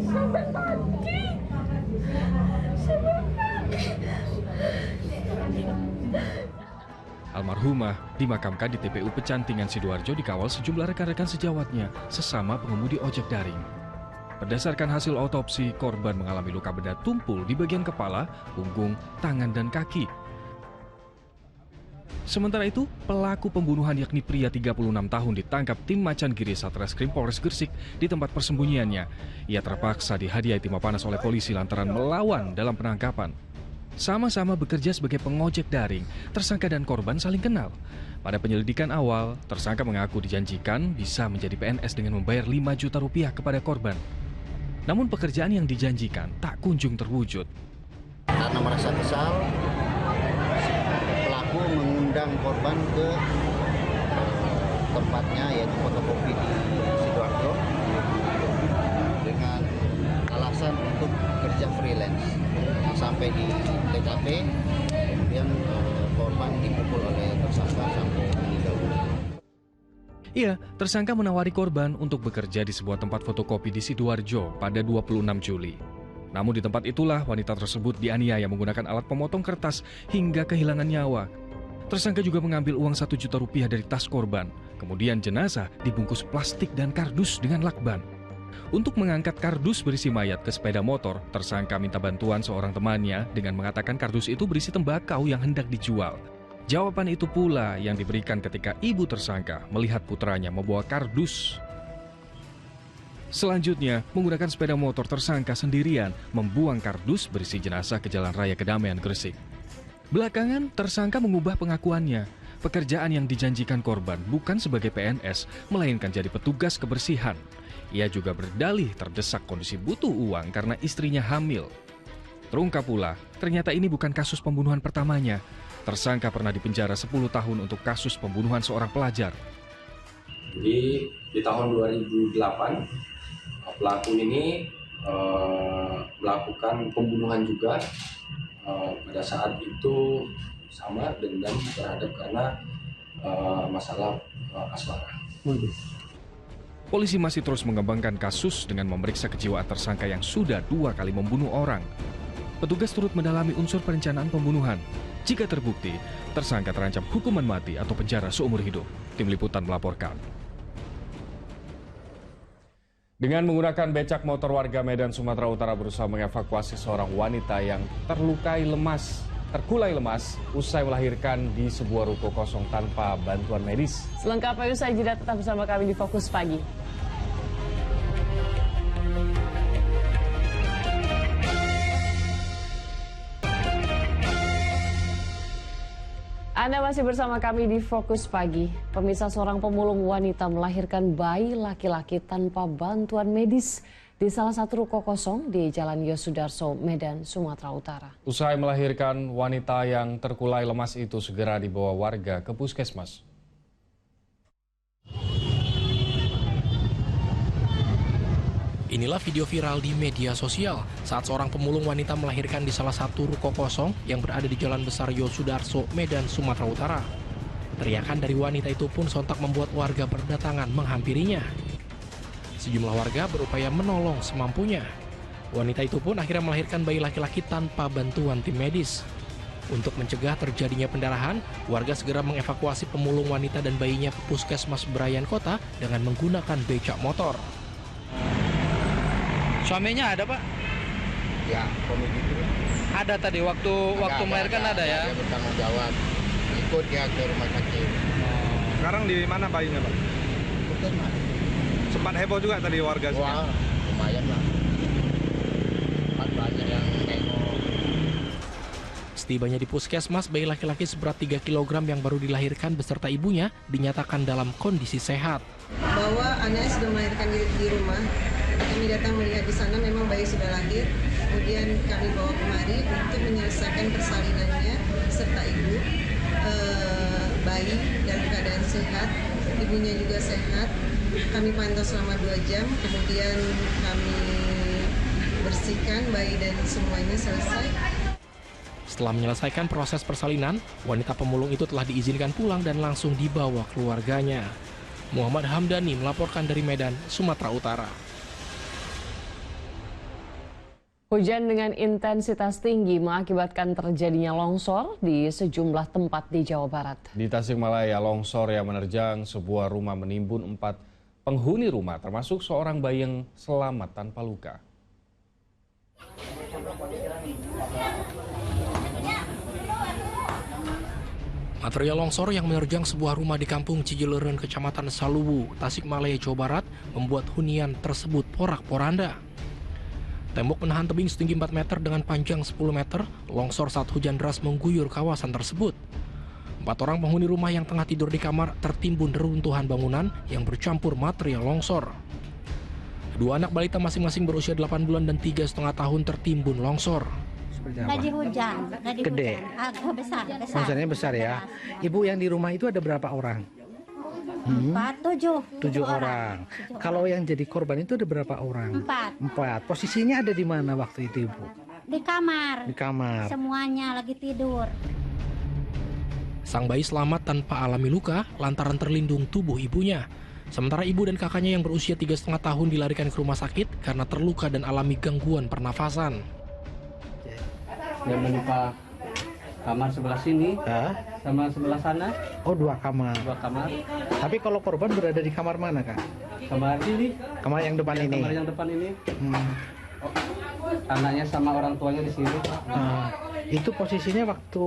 Sampai pagi. Almarhumah dimakamkan di TPU Pecantingan Sidoarjo dikawal sejumlah rekan-rekan sejawatnya sesama pengemudi ojek daring. Berdasarkan hasil autopsi, korban mengalami luka benda tumpul di bagian kepala, punggung, tangan, dan kaki. Sementara itu, pelaku pembunuhan yakni pria 36 tahun ditangkap tim Macan Giri Satreskrim Polres Gresik di tempat persembunyiannya. Ia terpaksa dihadiahi timah panas oleh polisi lantaran melawan dalam penangkapan. Sama-sama bekerja sebagai pengojek daring, tersangka dan korban saling kenal. Pada penyelidikan awal, tersangka mengaku dijanjikan bisa menjadi PNS dengan membayar 5 juta rupiah kepada korban. Namun pekerjaan yang dijanjikan tak kunjung terwujud. Karena merasa kesal, pelaku mengundang korban ke tempatnya, yaitu fotokopi di Sidoarjo, dengan alasan untuk kerja freelance. Sampai di TKP, kemudian korban dipukul oleh tersangka sampai meninggal. Iya, tersangka menawari korban untuk bekerja di sebuah tempat fotokopi di Sidoarjo pada 26 Juli. Namun di tempat itulah wanita tersebut dianiaya menggunakan alat pemotong kertas hingga kehilangan nyawa. Tersangka juga mengambil uang 1 juta rupiah dari tas korban. Kemudian jenazah dibungkus plastik dan kardus dengan lakban. Untuk mengangkat kardus berisi mayat ke sepeda motor, tersangka minta bantuan seorang temannya dengan mengatakan kardus itu berisi tembakau yang hendak dijual. Jawaban itu pula yang diberikan ketika ibu tersangka melihat putranya membawa kardus. Selanjutnya, menggunakan sepeda motor tersangka sendirian membuang kardus berisi jenazah ke Jalan Raya Kedamaian, Gresik. Belakangan, tersangka mengubah pengakuannya. Pekerjaan yang dijanjikan korban bukan sebagai PNS, melainkan jadi petugas kebersihan. Ia juga berdalih terdesak kondisi butuh uang karena istrinya hamil. Terungkap pula, ternyata ini bukan kasus pembunuhan pertamanya. Tersangka pernah dipenjara 10 tahun untuk kasus pembunuhan seorang pelajar. Jadi di tahun 2008, pelaku ini melakukan pembunuhan juga. Pada saat itu sama dendam terhadap karena masalah asmara. Polisi masih terus mengembangkan kasus dengan memeriksa kejiwaan tersangka yang sudah 2 kali membunuh orang. Petugas turut mendalami unsur perencanaan pembunuhan. Jika terbukti, tersangka terancam hukuman mati atau penjara seumur hidup. Tim Liputan melaporkan. Dengan menggunakan becak motor, warga Medan, Sumatera Utara berusaha mengevakuasi seorang wanita yang terkulai lemas usai melahirkan di sebuah ruko kosong tanpa bantuan medis. Selengkapnya usai jeda, tetap bersama kami di Fokus Pagi. Anda masih bersama kami di Fokus Pagi. Pemirsa, seorang pemulung wanita melahirkan bayi laki-laki tanpa bantuan medis di salah satu ruko kosong di Jalan Yosudarso, Medan, Sumatera Utara. Usai melahirkan, wanita yang terkulai lemas itu segera dibawa warga ke puskesmas. Inilah video viral di media sosial saat seorang pemulung wanita melahirkan di salah satu ruko kosong yang berada di Jalan Besar Yosudarso, Medan, Sumatera Utara. Teriakan dari wanita itu pun sontak membuat warga berdatangan menghampirinya. Sejumlah warga berupaya menolong semampunya. Wanita itu pun akhirnya melahirkan bayi laki-laki tanpa bantuan tim medis. Untuk mencegah terjadinya pendarahan, warga segera mengevakuasi pemulung wanita dan bayinya ke Puskesmas Brayan Kota dengan menggunakan becak motor. Suaminya ada, Pak? Ya, komisi itu. Ada tadi waktu melahirkan ada ya? Dia bertanggung jawab. Ikut dia ke rumah sakit. Sekarang di mana bayinya, Pak? Puskesmas. Sempat heboh juga tadi warga sini. Wah, lumayan lah. Banyak yang nengok. Setibanya di puskesmas, bayi laki-laki seberat 3 kg yang baru dilahirkan beserta ibunya dinyatakan dalam kondisi sehat. Bahwa anaknya sudah melahirkan di rumah. Kami datang melihat di sana memang bayi sudah lahir. Kemudian kami bawa kemari untuk menyelesaikan persalinannya serta ibu. Bayi dalam keadaan sehat, ibunya juga sehat. Kami pantau selama 2 jam, kemudian kami bersihkan bayi dan semuanya selesai. Setelah menyelesaikan proses persalinan, wanita pemulung itu telah diizinkan pulang dan langsung dibawa keluarganya. Muhammad Hamdani melaporkan dari Medan, Sumatera Utara. Hujan dengan intensitas tinggi mengakibatkan terjadinya longsor di sejumlah tempat di Jawa Barat. Di Tasikmalaya, longsor yang menerjang sebuah rumah menimbun 4 penghuni rumah, termasuk seorang bayi yang selamat tanpa luka. Material longsor yang menerjang sebuah rumah di Kampung Cijileureun, Kecamatan Saluwu, Tasikmalaya, Jawa Barat, membuat hunian tersebut porak-poranda. Tembok menahan tebing setinggi 4 meter dengan panjang 10 meter, longsor saat hujan deras mengguyur kawasan tersebut. 4 orang penghuni rumah yang tengah tidur di kamar tertimbun reruntuhan bangunan yang bercampur material longsor. 2 anak balita masing-masing berusia 8 bulan dan 3,5 tahun tertimbun longsor. Lagi hujan, Gede. Agak besar. Longsornya besar ya. Ibu yang di rumah itu ada berapa orang? 7 orang. Kalau yang jadi korban itu ada berapa orang? 4. Posisinya ada di mana waktu itu, Ibu? Di kamar. Di kamar. Semuanya lagi tidur. Sang bayi selamat tanpa alami luka lantaran terlindung tubuh ibunya. Sementara ibu dan kakaknya yang berusia 3,5 tahun dilarikan ke rumah sakit karena terluka dan alami gangguan pernafasan. Yang menimpa kamar sebelah sini sama sebelah sana. Oh, 2 kamar. 2 kamar. Tapi kalau korban berada di kamar mana, Kak? Kamar ini. Kamar yang depan ini. Kamar yang depan ini. Anaknya sama orang tuanya di sini. Itu posisinya waktu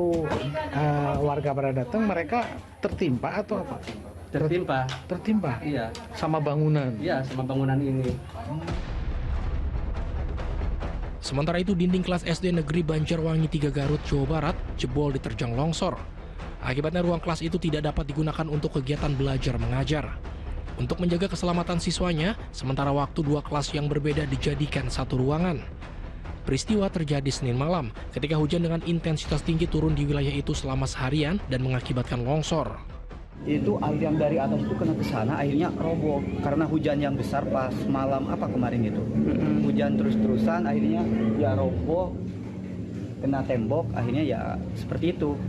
warga pada datang, mereka tertimpa atau apa? Tertimpa. Tertimpa? Iya. Sama bangunan? Iya, sama bangunan ini. Sementara itu, dinding kelas SD Negeri Banjarwangi 3 Garut, Jawa Barat, jebol diterjang longsor. Akibatnya ruang kelas itu tidak dapat digunakan untuk kegiatan belajar mengajar. Untuk menjaga keselamatan siswanya, sementara waktu 2 kelas yang berbeda dijadikan satu ruangan. Peristiwa terjadi Senin malam ketika hujan dengan intensitas tinggi turun di wilayah itu selama seharian dan mengakibatkan longsor. Itu air yang dari atas itu kena ke sana, akhirnya roboh karena hujan yang besar pas malam apa kemarin itu. Hujan terus-terusan akhirnya ya roboh. kena tembok, akhirnya ya seperti itu.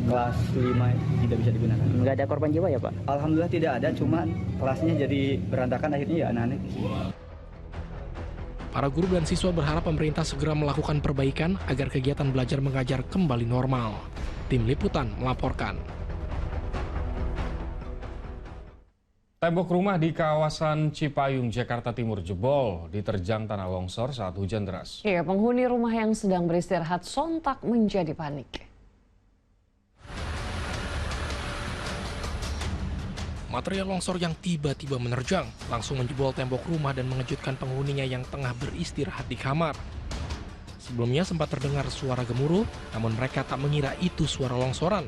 Kelas 5 tidak bisa digunakan. Nggak ada korban jiwa ya Pak? Alhamdulillah tidak ada, cuma kelasnya jadi berantakan, akhirnya ya anak-anak di sini. Para guru dan siswa berharap pemerintah segera melakukan perbaikan agar kegiatan belajar mengajar kembali normal. Tim Liputan melaporkan. Tembok rumah di kawasan Cipayung, Jakarta Timur jebol diterjang tanah longsor saat hujan deras. Iya, penghuni rumah yang sedang beristirahat sontak menjadi panik. Material longsor yang tiba-tiba menerjang langsung menjebol tembok rumah dan mengejutkan penghuninya yang tengah beristirahat di kamar. Sebelumnya sempat terdengar suara gemuruh, namun mereka tak mengira itu suara longsoran.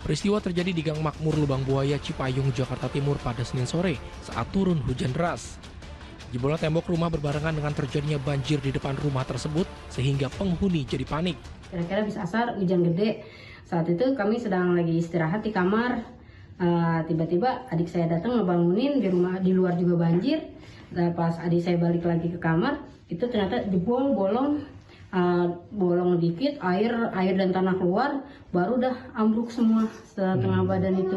Peristiwa terjadi di Gang Makmur Lubang Buaya, Cipayung, Jakarta Timur pada Senin sore saat turun hujan deras. Jebolnya tembok rumah berbarengan dengan terjadinya banjir di depan rumah tersebut sehingga penghuni jadi panik. Kira-kira habis asar hujan gede. Saat itu kami sedang lagi istirahat di kamar. Tiba-tiba adik saya datang ngebangunin, di luar juga banjir. Pas adik saya balik lagi ke kamar, itu ternyata jebol, bolong dikit, air dan tanah keluar, baru dah ambruk semua setengah badan itu.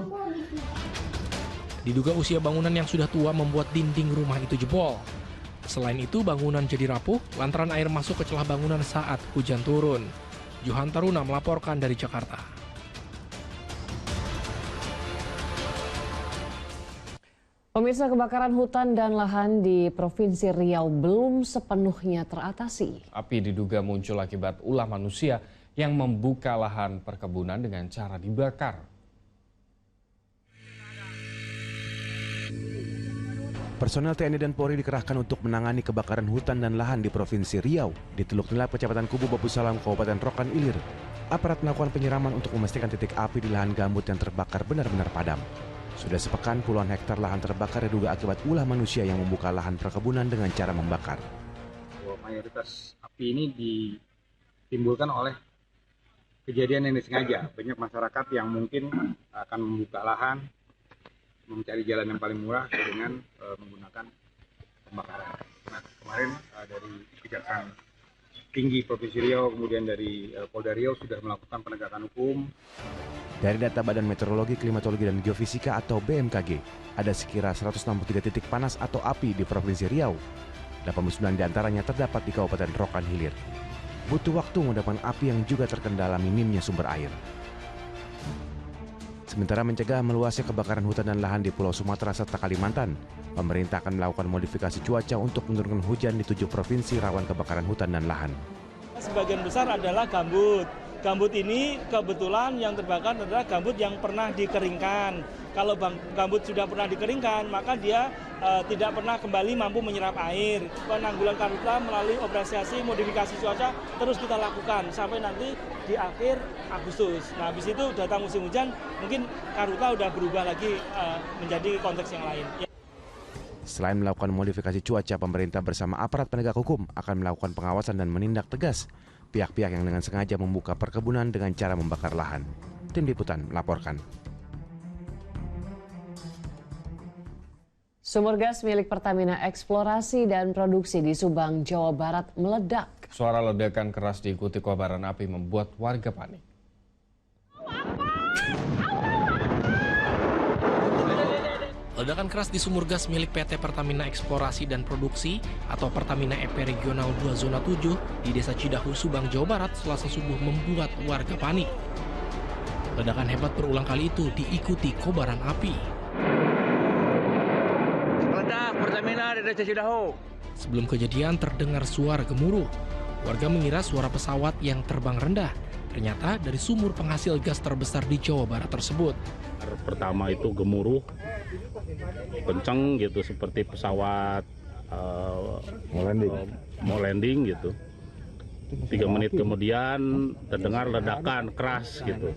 Diduga usia bangunan yang sudah tua membuat dinding rumah itu jebol. Selain itu, bangunan jadi rapuh lantaran air masuk ke celah bangunan saat hujan turun. Johan Taruna melaporkan dari Jakarta. Pemirsa, kebakaran hutan dan lahan di Provinsi Riau belum sepenuhnya teratasi. Api diduga muncul akibat ulah manusia yang membuka lahan perkebunan dengan cara dibakar. Personel TNI dan Polri dikerahkan untuk menangani kebakaran hutan dan lahan di Provinsi Riau di Teluk Nilai, Kecamatan Kubu, Babu Salam, Kabupaten Rokan Ilir. Aparat melakukan penyiraman untuk memastikan titik api di lahan gambut yang terbakar benar-benar padam. Sudah sepekan puluhan hektar lahan terbakar diduga akibat ulah manusia yang membuka lahan perkebunan dengan cara membakar. Mayoritas api ini ditimbulkan oleh kejadian yang disengaja. Banyak masyarakat yang mungkin akan membuka lahan, mencari jalan yang paling murah dengan menggunakan pembakaran. Nah, kemarin dari Kejaksaan Tinggi Provinsi Riau, kemudian dari Polda Riau sudah melakukan penegakan hukum. Dari data Badan Meteorologi, Klimatologi, dan Geofisika atau BMKG, ada sekira 163 titik panas atau api di Provinsi Riau. 89 diantaranya terdapat di Kabupaten Rokan Hilir. Butuh waktu memadamkan api yang juga terkendala minimnya sumber air. Sementara mencegah meluasnya kebakaran hutan dan lahan di Pulau Sumatera serta Kalimantan, pemerintah akan melakukan modifikasi cuaca untuk menurunkan hujan di 7 provinsi rawan kebakaran hutan dan lahan. Sebagian besar adalah gambut. Gambut ini kebetulan yang terbakar adalah gambut yang pernah dikeringkan. Kalau gambut sudah pernah dikeringkan, maka dia tidak pernah kembali mampu menyerap air. Penanggulangan karhutla melalui operasi modifikasi cuaca terus kita lakukan sampai nanti di akhir Agustus. Nah, habis itu datang musim hujan, mungkin karhutla udah berubah lagi menjadi konteks yang lain. Selain melakukan modifikasi cuaca, pemerintah bersama aparat penegak hukum akan melakukan pengawasan dan menindak tegas pihak-pihak yang dengan sengaja membuka perkebunan dengan cara membakar lahan. Tim Liputan melaporkan. Sumur gas milik Pertamina Eksplorasi dan Produksi di Subang, Jawa Barat meledak. Suara ledakan keras diikuti kobaran api membuat warga panik. Ledakan keras di sumur gas milik PT Pertamina Eksplorasi dan Produksi atau Pertamina EP Regional 2 Zona 7 di Desa Cidahu, Subang, Jawa Barat Selasa subuh membuat warga panik. Ledakan hebat berulang kali itu diikuti kobaran api. Meledak Pertamina di Desa Cidahu. Sebelum kejadian terdengar suara gemuruh. Warga mengira suara pesawat yang terbang rendah. Ternyata dari sumur penghasil gas terbesar di Jawa Barat tersebut. Pertama itu gemuruh kenceng gitu seperti pesawat mau landing gitu. 3 menit kemudian terdengar ledakan keras gitu.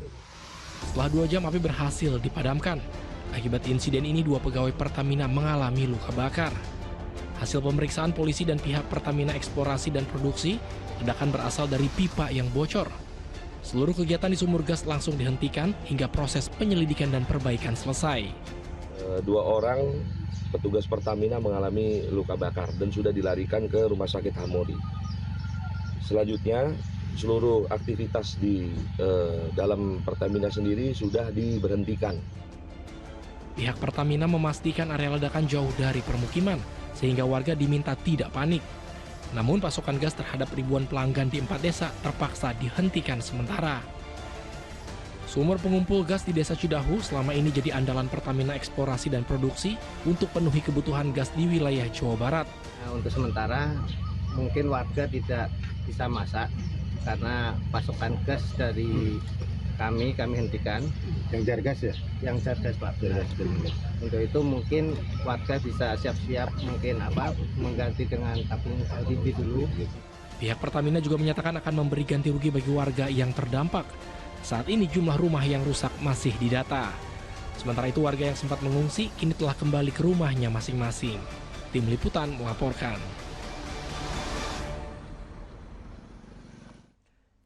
Setelah 2 jam api berhasil dipadamkan. Akibat insiden ini 2 pegawai Pertamina mengalami luka bakar. Hasil pemeriksaan polisi dan pihak Pertamina Eksplorasi dan Produksi, ledakan berasal dari pipa yang bocor. Seluruh kegiatan di sumur gas langsung dihentikan hingga proses penyelidikan dan perbaikan selesai. 2 orang petugas Pertamina mengalami luka bakar dan sudah dilarikan ke Rumah Sakit Hamori. Selanjutnya seluruh aktivitas di dalam Pertamina sendiri sudah diberhentikan. Pihak Pertamina memastikan area ledakan jauh dari permukiman, sehingga warga diminta tidak panik. Namun pasokan gas terhadap ribuan pelanggan di 4 desa terpaksa dihentikan sementara. Sumber pengumpul gas di Desa Cidahu selama ini jadi andalan Pertamina Eksplorasi dan Produksi untuk penuhi kebutuhan gas di wilayah Jawa Barat. Nah, untuk sementara mungkin warga tidak bisa masak karena pasokan gas dari kami hentikan. Yang jar gas ya? Yang jar gas Pak. Untuk itu mungkin warga bisa siap-siap mungkin mengganti dengan tabung LPG dulu. Pihak Pertamina juga menyatakan akan memberi ganti rugi bagi warga yang terdampak. Saat ini jumlah rumah yang rusak masih didata. Sementara itu warga yang sempat mengungsi kini telah kembali ke rumahnya masing-masing. Tim Liputan melaporkan.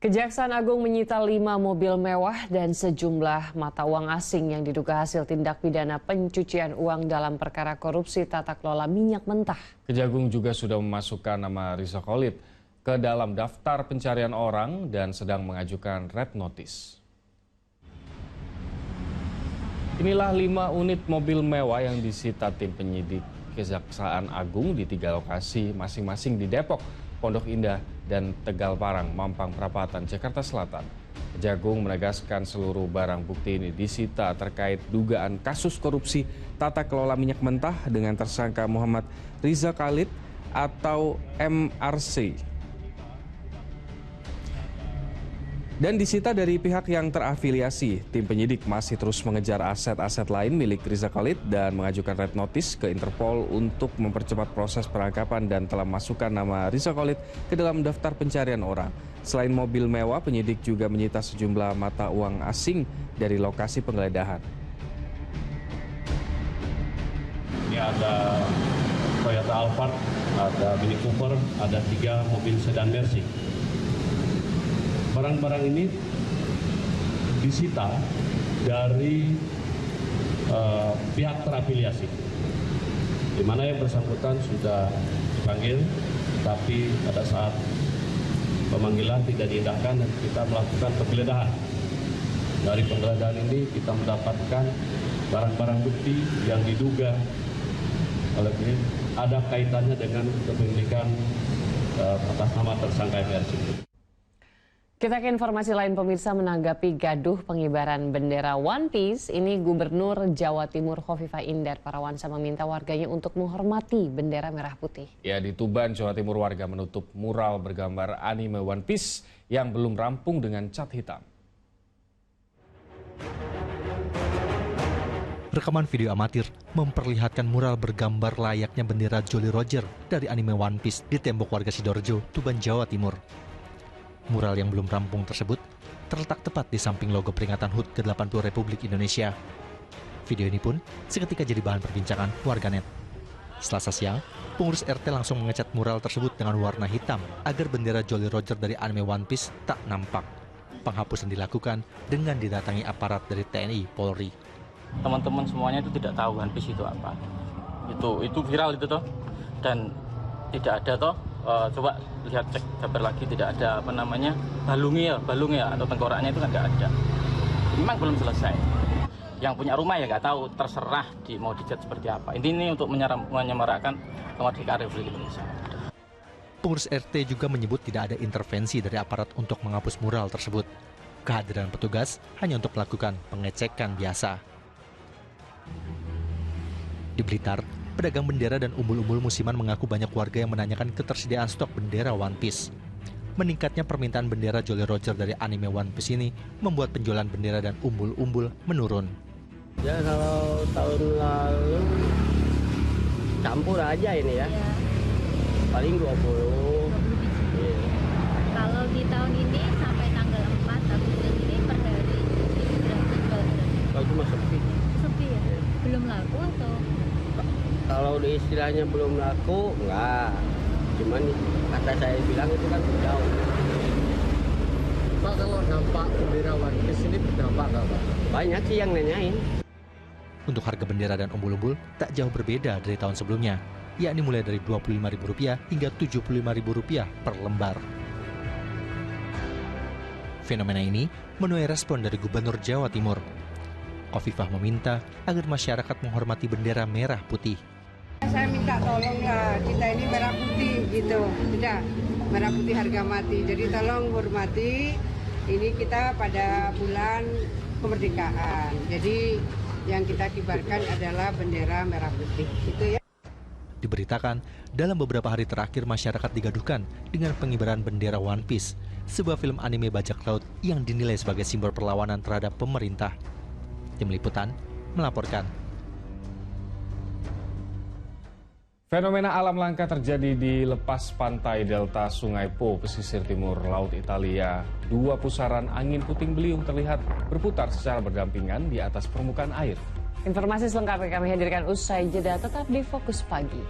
Kejaksaan Agung menyita 5 mobil mewah dan sejumlah mata uang asing yang diduga hasil tindak pidana pencucian uang dalam perkara korupsi tata kelola minyak mentah. Kejagung juga sudah memasukkan nama Riza Khalid ke dalam daftar pencarian orang dan sedang mengajukan red notice. Inilah 5 unit mobil mewah yang disita tim penyidik Kejaksaan Agung di 3 lokasi masing-masing di Depok, Pondok Indah, dan Tegal Parang, Mampang Perapatan, Jakarta Selatan. Kejagung menegaskan seluruh barang bukti ini disita terkait dugaan kasus korupsi tata kelola minyak mentah dengan tersangka Muhammad Riza Khalid atau MRC. Dan disita dari pihak yang terafiliasi. Tim penyidik masih terus mengejar aset-aset lain milik Riza Khalid dan mengajukan red notice ke Interpol untuk mempercepat proses penangkapan dan telah masukkan nama Riza Khalid ke dalam daftar pencarian orang. Selain mobil mewah, penyidik juga menyita sejumlah mata uang asing dari lokasi penggeledahan. Ini ada Toyota Alphard, ada Mini Cooper, ada 3 mobil sedan Mercy. Barang-barang ini disita dari pihak terafiliasi, di mana yang bersangkutan sudah dipanggil, tapi pada saat pemanggilan tidak diindahkan dan kita melakukan penggeledahan. Dari penggeledahan ini kita mendapatkan barang-barang bukti yang diduga oleh ini ada kaitannya dengan kepemilikan atas nama tersangka MRC. Kita ke informasi lain, pemirsa. Menanggapi gaduh pengibaran bendera One Piece, ini Gubernur Jawa Timur Khofifah Indar Parawansa meminta warganya untuk menghormati bendera merah putih. Ya, di Tuban, Jawa Timur, warga menutup mural bergambar anime One Piece yang belum rampung dengan cat hitam. Rekaman video amatir memperlihatkan mural bergambar layaknya bendera Jolly Roger dari anime One Piece di tembok warga Sidoarjo, Tuban, Jawa Timur. Mural yang belum rampung tersebut terletak tepat di samping logo peringatan HUT ke-80 Republik Indonesia. Video ini pun seketika jadi bahan perbincangan warganet. Selasa siang, pengurus RT langsung mengecat mural tersebut dengan warna hitam agar bendera Jolly Roger dari anime One Piece tak nampak. Penghapusan dilakukan dengan didatangi aparat dari TNI Polri. Teman-teman semuanya itu tidak tahu One Piece itu apa. Itu viral itu toh, dan tidak ada toh. Coba lihat, cek gambar lagi, tidak ada balung ya atau tengkoraknya itu kan nggak ada. Memang belum selesai. Yang punya rumah ya nggak tahu, terserah mau dicat seperti apa. Intinya untuk menyemarakkan kemerdekaan Republik Indonesia. Pengurus RT juga menyebut tidak ada intervensi dari aparat untuk menghapus mural tersebut. Kehadiran petugas hanya untuk melakukan pengecekan biasa. Di Blitar, pedagang bendera dan umbul-umbul musiman mengaku banyak warga yang menanyakan ketersediaan stok bendera One Piece. Meningkatnya permintaan bendera Jolly Roger dari anime One Piece ini membuat penjualan bendera dan umbul-umbul menurun. Ya kalau tahun lalu campur aja ini ya. Paling 20. Ya. Kalau di tahun ini sampai tanggal 4 Agustus ini per hari berapa jual? Kalau cuma sepi. Sepi ya? Belum laku atau? Kalau di istilahnya belum laku, enggak. Cuman kata saya bilang itu kan jauh. Pak, kalau nampak bendera One Piece ini berdampak nggak Pak? Banyak sih yang nanyain. Untuk harga bendera dan umbul-umbul tak jauh berbeda dari tahun sebelumnya, yakni mulai dari Rp25.000 hingga Rp75.000 per lembar. Fenomena ini menuai respon dari Gubernur Jawa Timur. Khofifah meminta agar masyarakat menghormati bendera merah putih. Saya minta tolonglah, kita ini merah putih gitu, sudah merah putih harga mati. Jadi tolong hormati, ini kita pada bulan kemerdekaan. Jadi yang kita kibarkan adalah bendera merah putih, gitu ya. Diberitakan, dalam beberapa hari terakhir masyarakat digaduhkan dengan pengibaran bendera One Piece, sebuah film anime bajak laut yang dinilai sebagai simbol perlawanan terhadap pemerintah. Tim Liputan melaporkan. Fenomena alam langka terjadi di lepas pantai delta Sungai Po, pesisir timur Laut Italia. Dua pusaran angin puting beliung terlihat berputar secara berdampingan di atas permukaan air. Informasi selengkapnya kami hadirkan usai jeda, tetap di Fokus Pagi.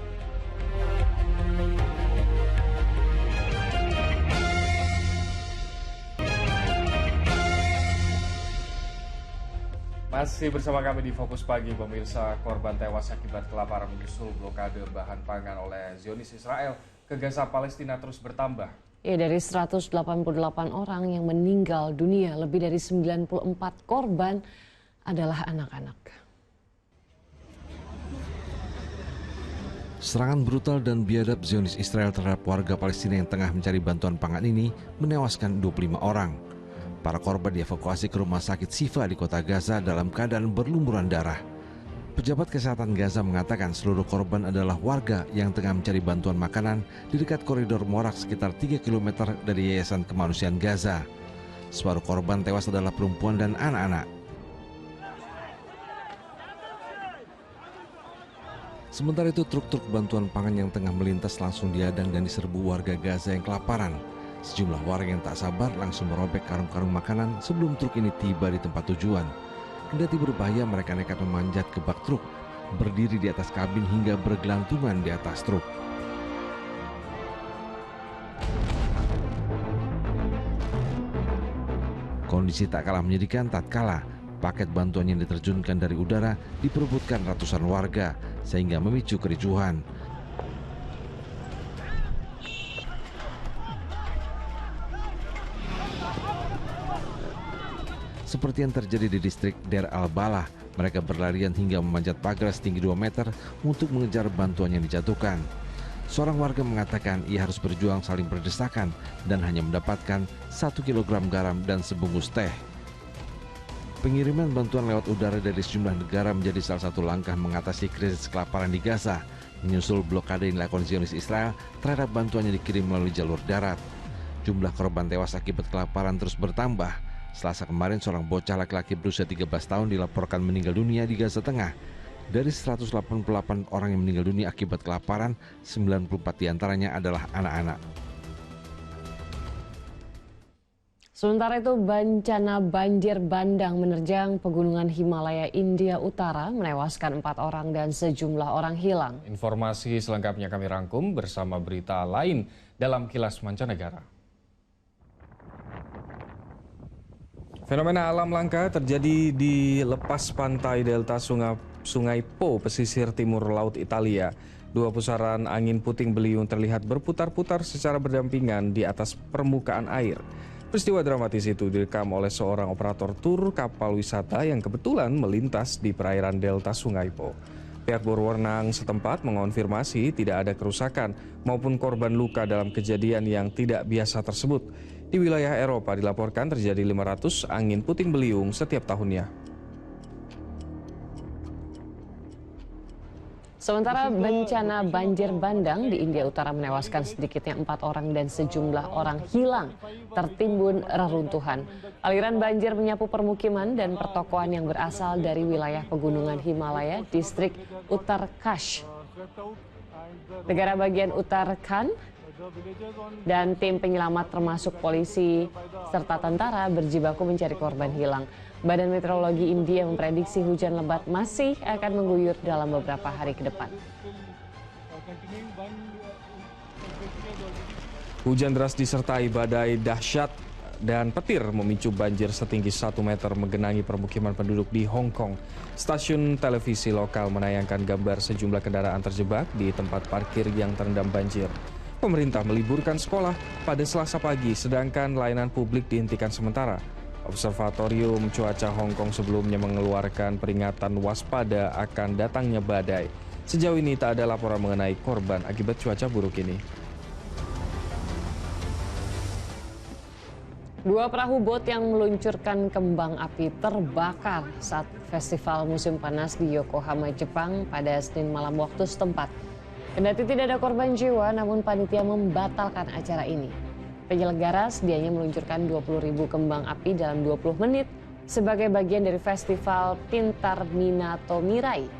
Masih bersama kami di Fokus Pagi, pemirsa. Korban tewas akibat kelaparan menyusul blokade bahan pangan oleh Zionis Israel ke Gaza Palestina terus bertambah. Ya, dari 188 orang yang meninggal dunia, lebih dari 94 korban adalah anak-anak. Serangan brutal dan biadab Zionis Israel terhadap warga Palestina yang tengah mencari bantuan pangan ini menewaskan 25 orang. Para korban dievakuasi ke rumah sakit Sifa di kota Gaza dalam keadaan berlumuran darah. Pejabat kesehatan Gaza mengatakan seluruh korban adalah warga yang tengah mencari bantuan makanan di dekat koridor Morak sekitar 3 km dari Yayasan Kemanusiaan Gaza. Separuh korban tewas adalah perempuan dan anak-anak. Sementara itu, truk-truk bantuan pangan yang tengah melintas langsung dihadang dan diserbu warga Gaza yang kelaparan. Sejumlah warga yang tak sabar langsung merobek karung-karung makanan sebelum truk ini tiba di tempat tujuan. Kendati berbahaya, mereka nekat memanjat ke bak truk, berdiri di atas kabin hingga bergelantungan di atas truk. Kondisi tak kalah menyedihkan tatkala paket bantuan yang diterjunkan dari udara diperebutkan ratusan warga sehingga memicu kericuhan. Seperti yang terjadi di distrik Der Al-Balah, mereka berlarian hingga memanjat pagar setinggi 2 meter untuk mengejar bantuan yang dijatuhkan. Seorang warga mengatakan ia harus berjuang saling berdesakan dan hanya mendapatkan 1 kilogram garam dan sebungkus teh. Pengiriman bantuan lewat udara dari sejumlah negara menjadi salah satu langkah mengatasi krisis kelaparan di Gaza, menyusul blokade yang dilakukan Zionis Israel terhadap bantuan yang dikirim melalui jalur darat. Jumlah korban tewas akibat kelaparan terus bertambah. Selasa kemarin, seorang bocah laki-laki berusia 13 tahun dilaporkan meninggal dunia di Gaza Tengah. Dari 188 orang yang meninggal dunia akibat kelaparan, 94 diantaranya adalah anak-anak. Sementara itu, bencana banjir bandang menerjang pegunungan Himalaya India Utara, menewaskan 4 orang dan sejumlah orang hilang. Informasi selengkapnya kami rangkum bersama berita lain dalam Kilas Mancanegara. Fenomena alam langka terjadi di lepas pantai delta Sungai Po, pesisir timur Laut Italia. 2 pusaran angin puting beliung terlihat berputar-putar secara berdampingan di atas permukaan air. Peristiwa dramatis itu direkam oleh seorang operator tur kapal wisata yang kebetulan melintas di perairan delta Sungai Po. Pihak berwenang setempat mengonfirmasi tidak ada kerusakan maupun korban luka dalam kejadian yang tidak biasa tersebut. Di wilayah Eropa dilaporkan terjadi 500 angin puting beliung setiap tahunnya. Sementara bencana banjir bandang di India Utara menewaskan sedikitnya 4 orang dan sejumlah orang hilang tertimbun reruntuhan. Aliran banjir menyapu permukiman dan pertokoan yang berasal dari wilayah pegunungan Himalaya, distrik Uttarkash, negara bagian Uttarakhand, dan tim penyelamat termasuk polisi serta tentara berjibaku mencari korban hilang. Badan Meteorologi India memprediksi hujan lebat masih akan mengguyur dalam beberapa hari ke depan. Hujan deras disertai badai dahsyat dan petir memicu banjir setinggi 1 meter menggenangi permukiman penduduk di Hong Kong. Stasiun televisi lokal menayangkan gambar sejumlah kendaraan terjebak di tempat parkir yang terendam banjir. pemerintah meliburkan sekolah pada Selasa pagi, sedangkan layanan publik dihentikan sementara. Observatorium Cuaca Hong Kong sebelumnya mengeluarkan peringatan waspada akan datangnya badai. Sejauh ini tak ada laporan mengenai korban akibat cuaca buruk ini. Dua perahu bot yang meluncurkan kembang api terbakar saat festival musim panas di Yokohama, Jepang pada Senin malam waktu setempat. Kendati tidak ada korban jiwa, namun panitia membatalkan acara ini. Penyelenggara sedianya meluncurkan 20.000 kembang api dalam 20 menit sebagai bagian dari festival Pintar Minato Mirai.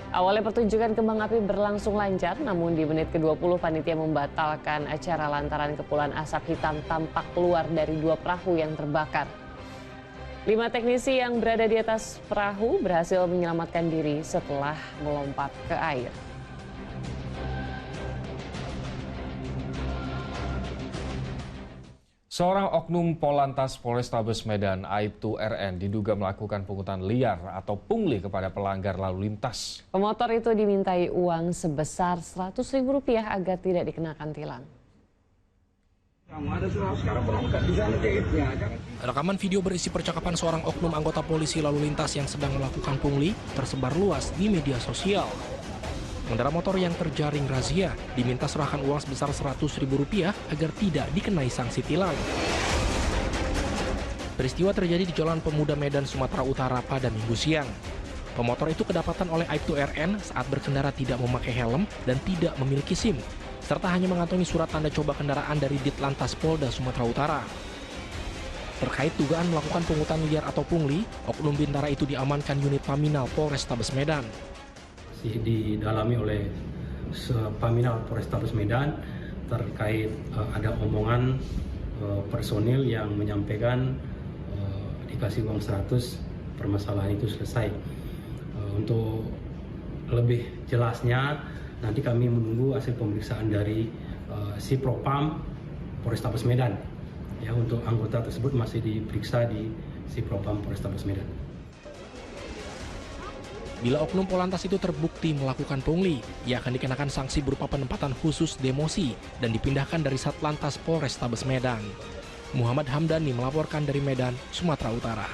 Awalnya pertunjukan kembang api berlangsung lancar, namun di menit ke-20 panitia membatalkan acara lantaran kepulan asap hitam tampak keluar dari dua perahu yang terbakar. 5 teknisi yang berada di atas perahu berhasil menyelamatkan diri setelah melompat ke air. Seorang oknum Polantas Polrestabes Medan, Aibtu RN, diduga melakukan pungutan liar atau pungli kepada pelanggar lalu lintas. Pemotor itu dimintai uang sebesar Rp100.000 agar tidak dikenakan tilang. Rekaman video berisi percakapan seorang oknum anggota polisi lalu lintas yang sedang melakukan pungli tersebar luas di media sosial. Pengendara motor yang terjaring razia diminta serahkan uang sebesar Rp100.000 agar tidak dikenai sanksi tilang. Peristiwa terjadi di Jalan Pemuda Medan, Sumatera Utara pada Minggu siang. Pemotor itu kedapatan oleh Aibtu RN saat berkendara tidak memakai helm dan tidak memiliki SIM, serta hanya mengantongi surat tanda coba kendaraan dari Ditlantas Polda Sumatera Utara. Terkait dugaan melakukan pungutan liar atau pungli, oknum bintara itu diamankan unit Paminal Polrestabes Medan. Didalami oleh Paminal Polrestabes Medan terkait ada omongan personil yang menyampaikan dikasih uang 100, permasalahan itu selesai. Untuk lebih jelasnya nanti kami menunggu hasil pemeriksaan dari si Propam Polrestabes Medan. Ya, untuk anggota tersebut masih diperiksa di si Propam Polrestabes Medan. Bila oknum Polantas itu terbukti melakukan pungli, ia akan dikenakan sanksi berupa penempatan khusus demosi dan dipindahkan dari Satlantas Polrestabes Medan. Muhammad Hamdani melaporkan dari Medan, Sumatera Utara.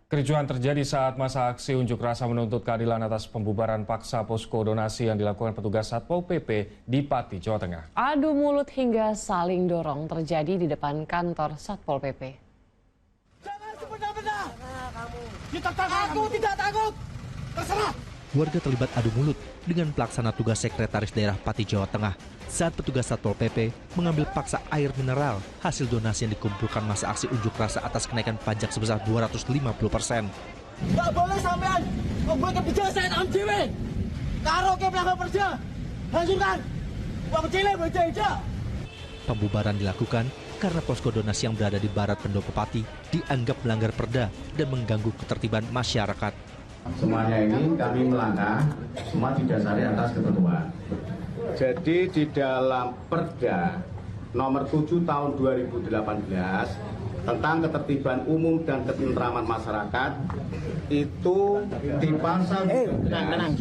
Kericuhan terjadi saat masa aksi unjuk rasa menuntut keadilan atas pembubaran paksa posko donasi yang dilakukan petugas Satpol PP di Pati, Jawa Tengah. Adu mulut hingga saling dorong terjadi di depan kantor Satpol PP. Aku tidak takut. Terserah. Warga terlibat adu mulut dengan pelaksana tugas Sekretaris Daerah Pati, Jawa Tengah saat petugas Satpol PP mengambil paksa air mineral hasil donasi yang dikumpulkan masa aksi unjuk rasa atas kenaikan pajak sebesar 250%. Nggak boleh sampean membuat kebijakan MJW. Karo ke pelanggar perda. Hancurkan. Uang cilik beja-beja. Pembubaran dilakukan karena posko donasi yang berada di barat Pendopo Pati dianggap melanggar perda dan mengganggu ketertiban masyarakat. Semuanya ini kami melangkah, semua didasari atas ketentuan. Jadi di dalam Perda nomor 7 tahun 2018 tentang ketertiban umum dan ketentraman masyarakat itu di pasal dilarang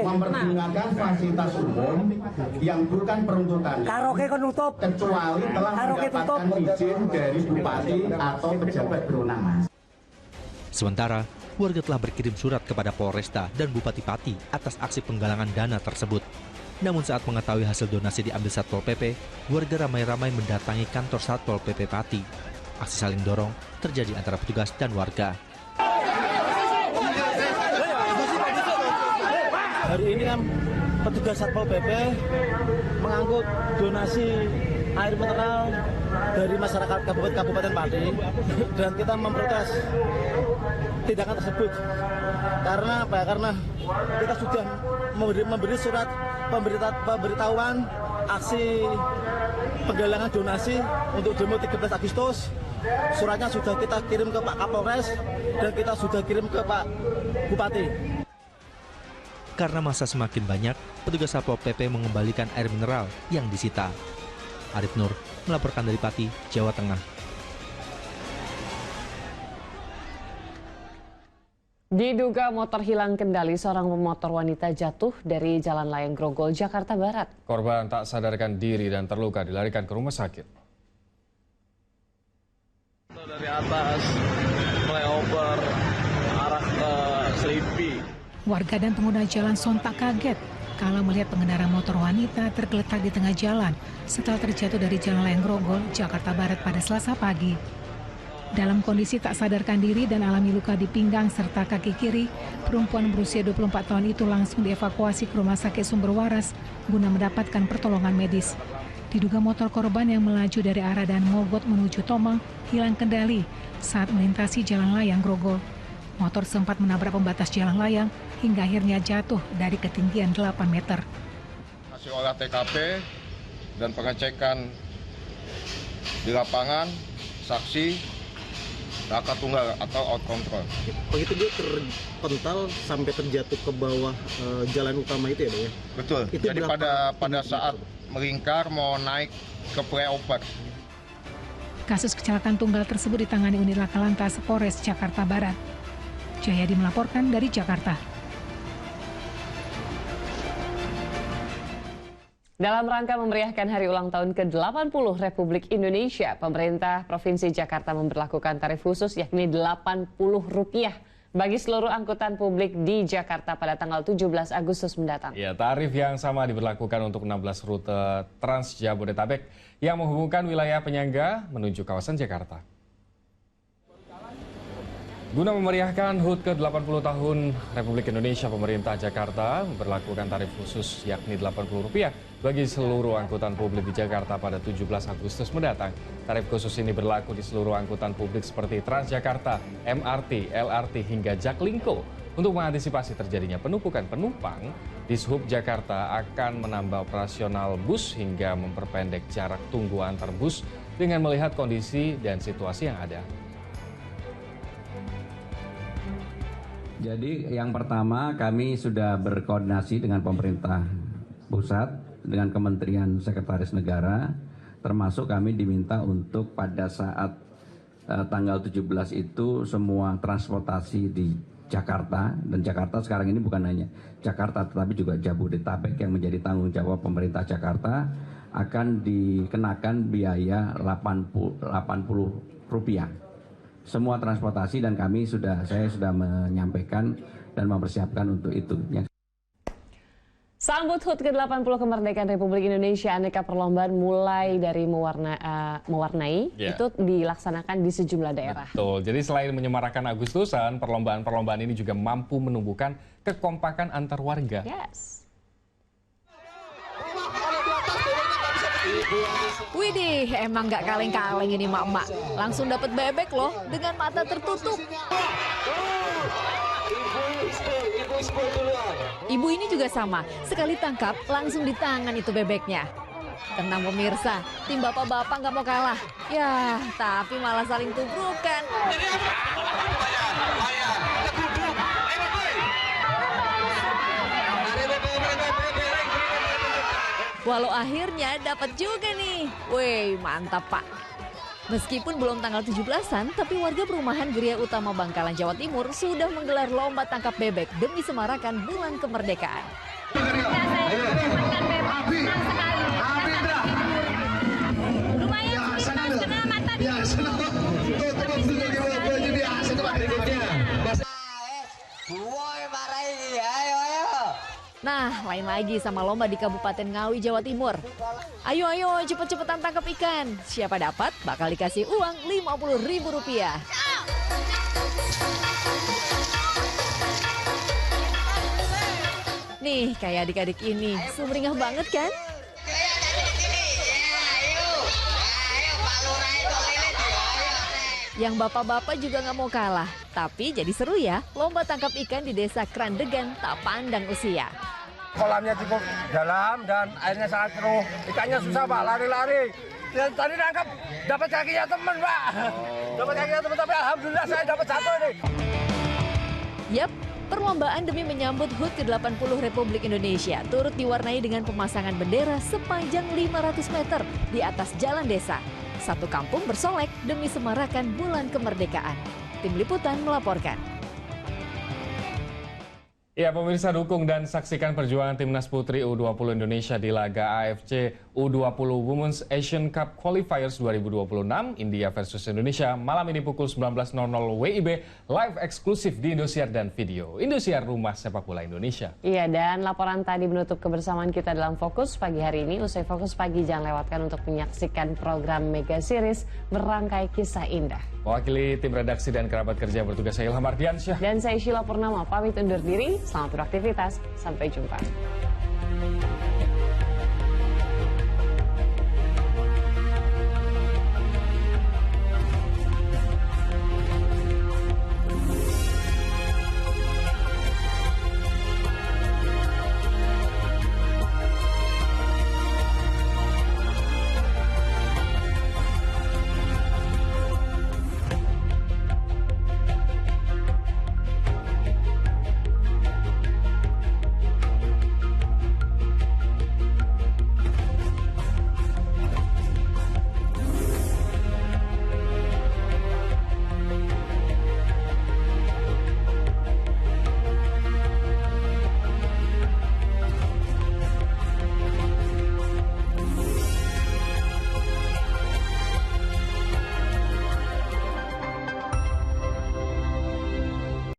mempergunakan fasilitas umum yang bukan peruntukannya kecuali telah mendapatkan izin dari bupati atau pejabat berwenang. Sementara warga telah berkirim surat kepada Polresta dan Bupati Pati atas aksi penggalangan dana tersebut. Namun saat mengetahui hasil donasi diambil Satpol PP, warga ramai-ramai mendatangi kantor Satpol PP Pati. Aksi saling dorong terjadi antara petugas dan warga. Hari ini kan petugas Satpol PP mengangkut donasi air mineral dari masyarakat Kabupaten Pati dan kita memprotes tindakan tersebut. Karena apa? Karena kita sudah memberi surat pemberitahuan aksi penggalangan donasi untuk demo 13 Agustus. Suratnya sudah kita kirim ke Pak Kapolres dan kita sudah kirim ke Pak Bupati. Karena masa semakin banyak, petugas Satpol PP mengembalikan air mineral yang disita. Arif Nur melaporkan dari Pati, Jawa Tengah. Diduga motor hilang kendali, seorang pemotor wanita jatuh dari Jalan Layang Grogol, Jakarta Barat. Korban tak sadarkan diri dan terluka dilarikan ke rumah sakit. Dari atas flyover arah ke Selipi. Warga dan pengguna jalan sontak kaget kala melihat pengendara motor wanita tergeletak di tengah jalan setelah terjatuh dari Jalan Layang Grogol, Jakarta Barat pada Selasa pagi. Dalam kondisi tak sadarkan diri dan alami luka di pinggang serta kaki kiri, perempuan berusia 24 tahun itu langsung dievakuasi ke Rumah Sakit Sumber Waras guna mendapatkan pertolongan medis. Diduga motor korban yang melaju dari arah dan Mogot menuju Tomang hilang kendali saat melintasi Jalan Layang Grogol. Motor sempat menabrak pembatas jalan layang hingga akhirnya jatuh dari ketinggian 8 meter. Hasil olah TKP dan pengecekan di lapangan, saksi laka tunggal atau out control. Begitu dia terpental sampai terjatuh ke bawah jalan utama itu ya, Bang? Betul. Itu jadi pada saat melingkar mau naik ke flyover. Kasus kecelakaan tunggal tersebut ditangani unit Laka Lantas Polres Jakarta Barat. Jayadi melaporkan dari Jakarta. Dalam rangka memeriahkan hari ulang tahun ke-80 Republik Indonesia, pemerintah Provinsi Jakarta memberlakukan tarif khusus yakni Rp80 bagi seluruh angkutan publik di Jakarta pada tanggal 17 Agustus mendatang. Ya, tarif yang sama diberlakukan untuk 16 rute Trans Jabodetabek yang menghubungkan wilayah penyangga menuju kawasan Jakarta. Guna memeriahkan HUT ke-80 tahun Republik Indonesia, pemerintah Jakarta memberlakukan tarif khusus yakni Rp80 bagi seluruh angkutan publik di Jakarta pada 17 Agustus mendatang. Tarif khusus ini berlaku di seluruh angkutan publik seperti Transjakarta, MRT, LRT hingga Jaklingko. Untuk mengantisipasi terjadinya penumpukan penumpang, Dishub Jakarta akan menambah operasional bus hingga memperpendek jarak tunggu antar bus dengan melihat kondisi dan situasi yang ada. Jadi yang pertama kami sudah berkoordinasi dengan pemerintah pusat, dengan Kementerian Sekretaris Negara, termasuk kami diminta untuk pada saat tanggal 17 itu semua transportasi di Jakarta, dan Jakarta sekarang ini bukan hanya Jakarta tetapi juga Jabodetabek yang menjadi tanggung jawab pemerintah Jakarta, akan dikenakan biaya Rp80. Semua transportasi, dan saya sudah menyampaikan dan mempersiapkan untuk itu. Sambut HUT ke-80 kemerdekaan Republik Indonesia, aneka perlombaan mulai dari mewarnai itu dilaksanakan di sejumlah daerah. Betul, jadi selain menyemarakan Agustusan, perlombaan ini juga mampu menumbuhkan kekompakan antar warga. Yes. Widih, emang gak kaleng-kaleng ini mak-mak. Langsung dapat bebek loh dengan mata tertutup. Ibu ini juga sama, sekali tangkap langsung di tangan itu bebeknya. Tenang pemirsa, tim bapak-bapak gak mau kalah. Ya, tapi malah saling tubrukan. Walau akhirnya dapat juga nih. Wih, mantap Pak. Meskipun belum tanggal 17-an, tapi warga perumahan Geria Utama Bangkalan, Jawa Timur sudah menggelar lomba tangkap bebek demi semarakan bulan kemerdekaan. Nah, lain lagi sama lomba di Kabupaten Ngawi, Jawa Timur. Ayo, cepet-cepetan tangkap ikan. Siapa dapat, bakal dikasih uang Rp50.000. Nih, kayak adik-adik ini, sumringah banget kan? Yang bapak-bapak juga nggak mau kalah. Tapi jadi seru ya, lomba tangkap ikan di Desa Krandegan tak pandang usia. Kolamnya cukup dalam dan airnya sangat keruh. Ikannya susah Pak, lari-lari. Dan tadi nangkap, dapat kakinya teman Pak. Dapat kakinya teman, tapi alhamdulillah saya dapat satu ini. Yap, perlombaan demi menyambut HUT ke-80 Republik Indonesia turut diwarnai dengan pemasangan bendera sepanjang 500 meter di atas jalan desa. Satu kampung bersolek demi semarakan bulan kemerdekaan. Tim Liputan melaporkan. Ya pemirsa, dukung dan saksikan perjuangan Timnas Putri U20 Indonesia di laga AFC U20 Women's Asian Cup Qualifiers 2026 India versus Indonesia malam ini pukul 19.00 WIB live eksklusif di Indosiar dan video Indosiar, rumah sepak bola Indonesia. Iya, dan laporan tadi menutup kebersamaan kita dalam Fokus Pagi hari ini. Usai Fokus Pagi, jangan lewatkan untuk menyaksikan program Mega Series Merangkai Kisah Indah. Mewakili tim redaksi dan kerabat kerja yang bertugas, saya Ilham Ardiansyah. Dan saya Sheila Purnama, pamit undur diri. Selamat beraktivitas, sampai jumpa.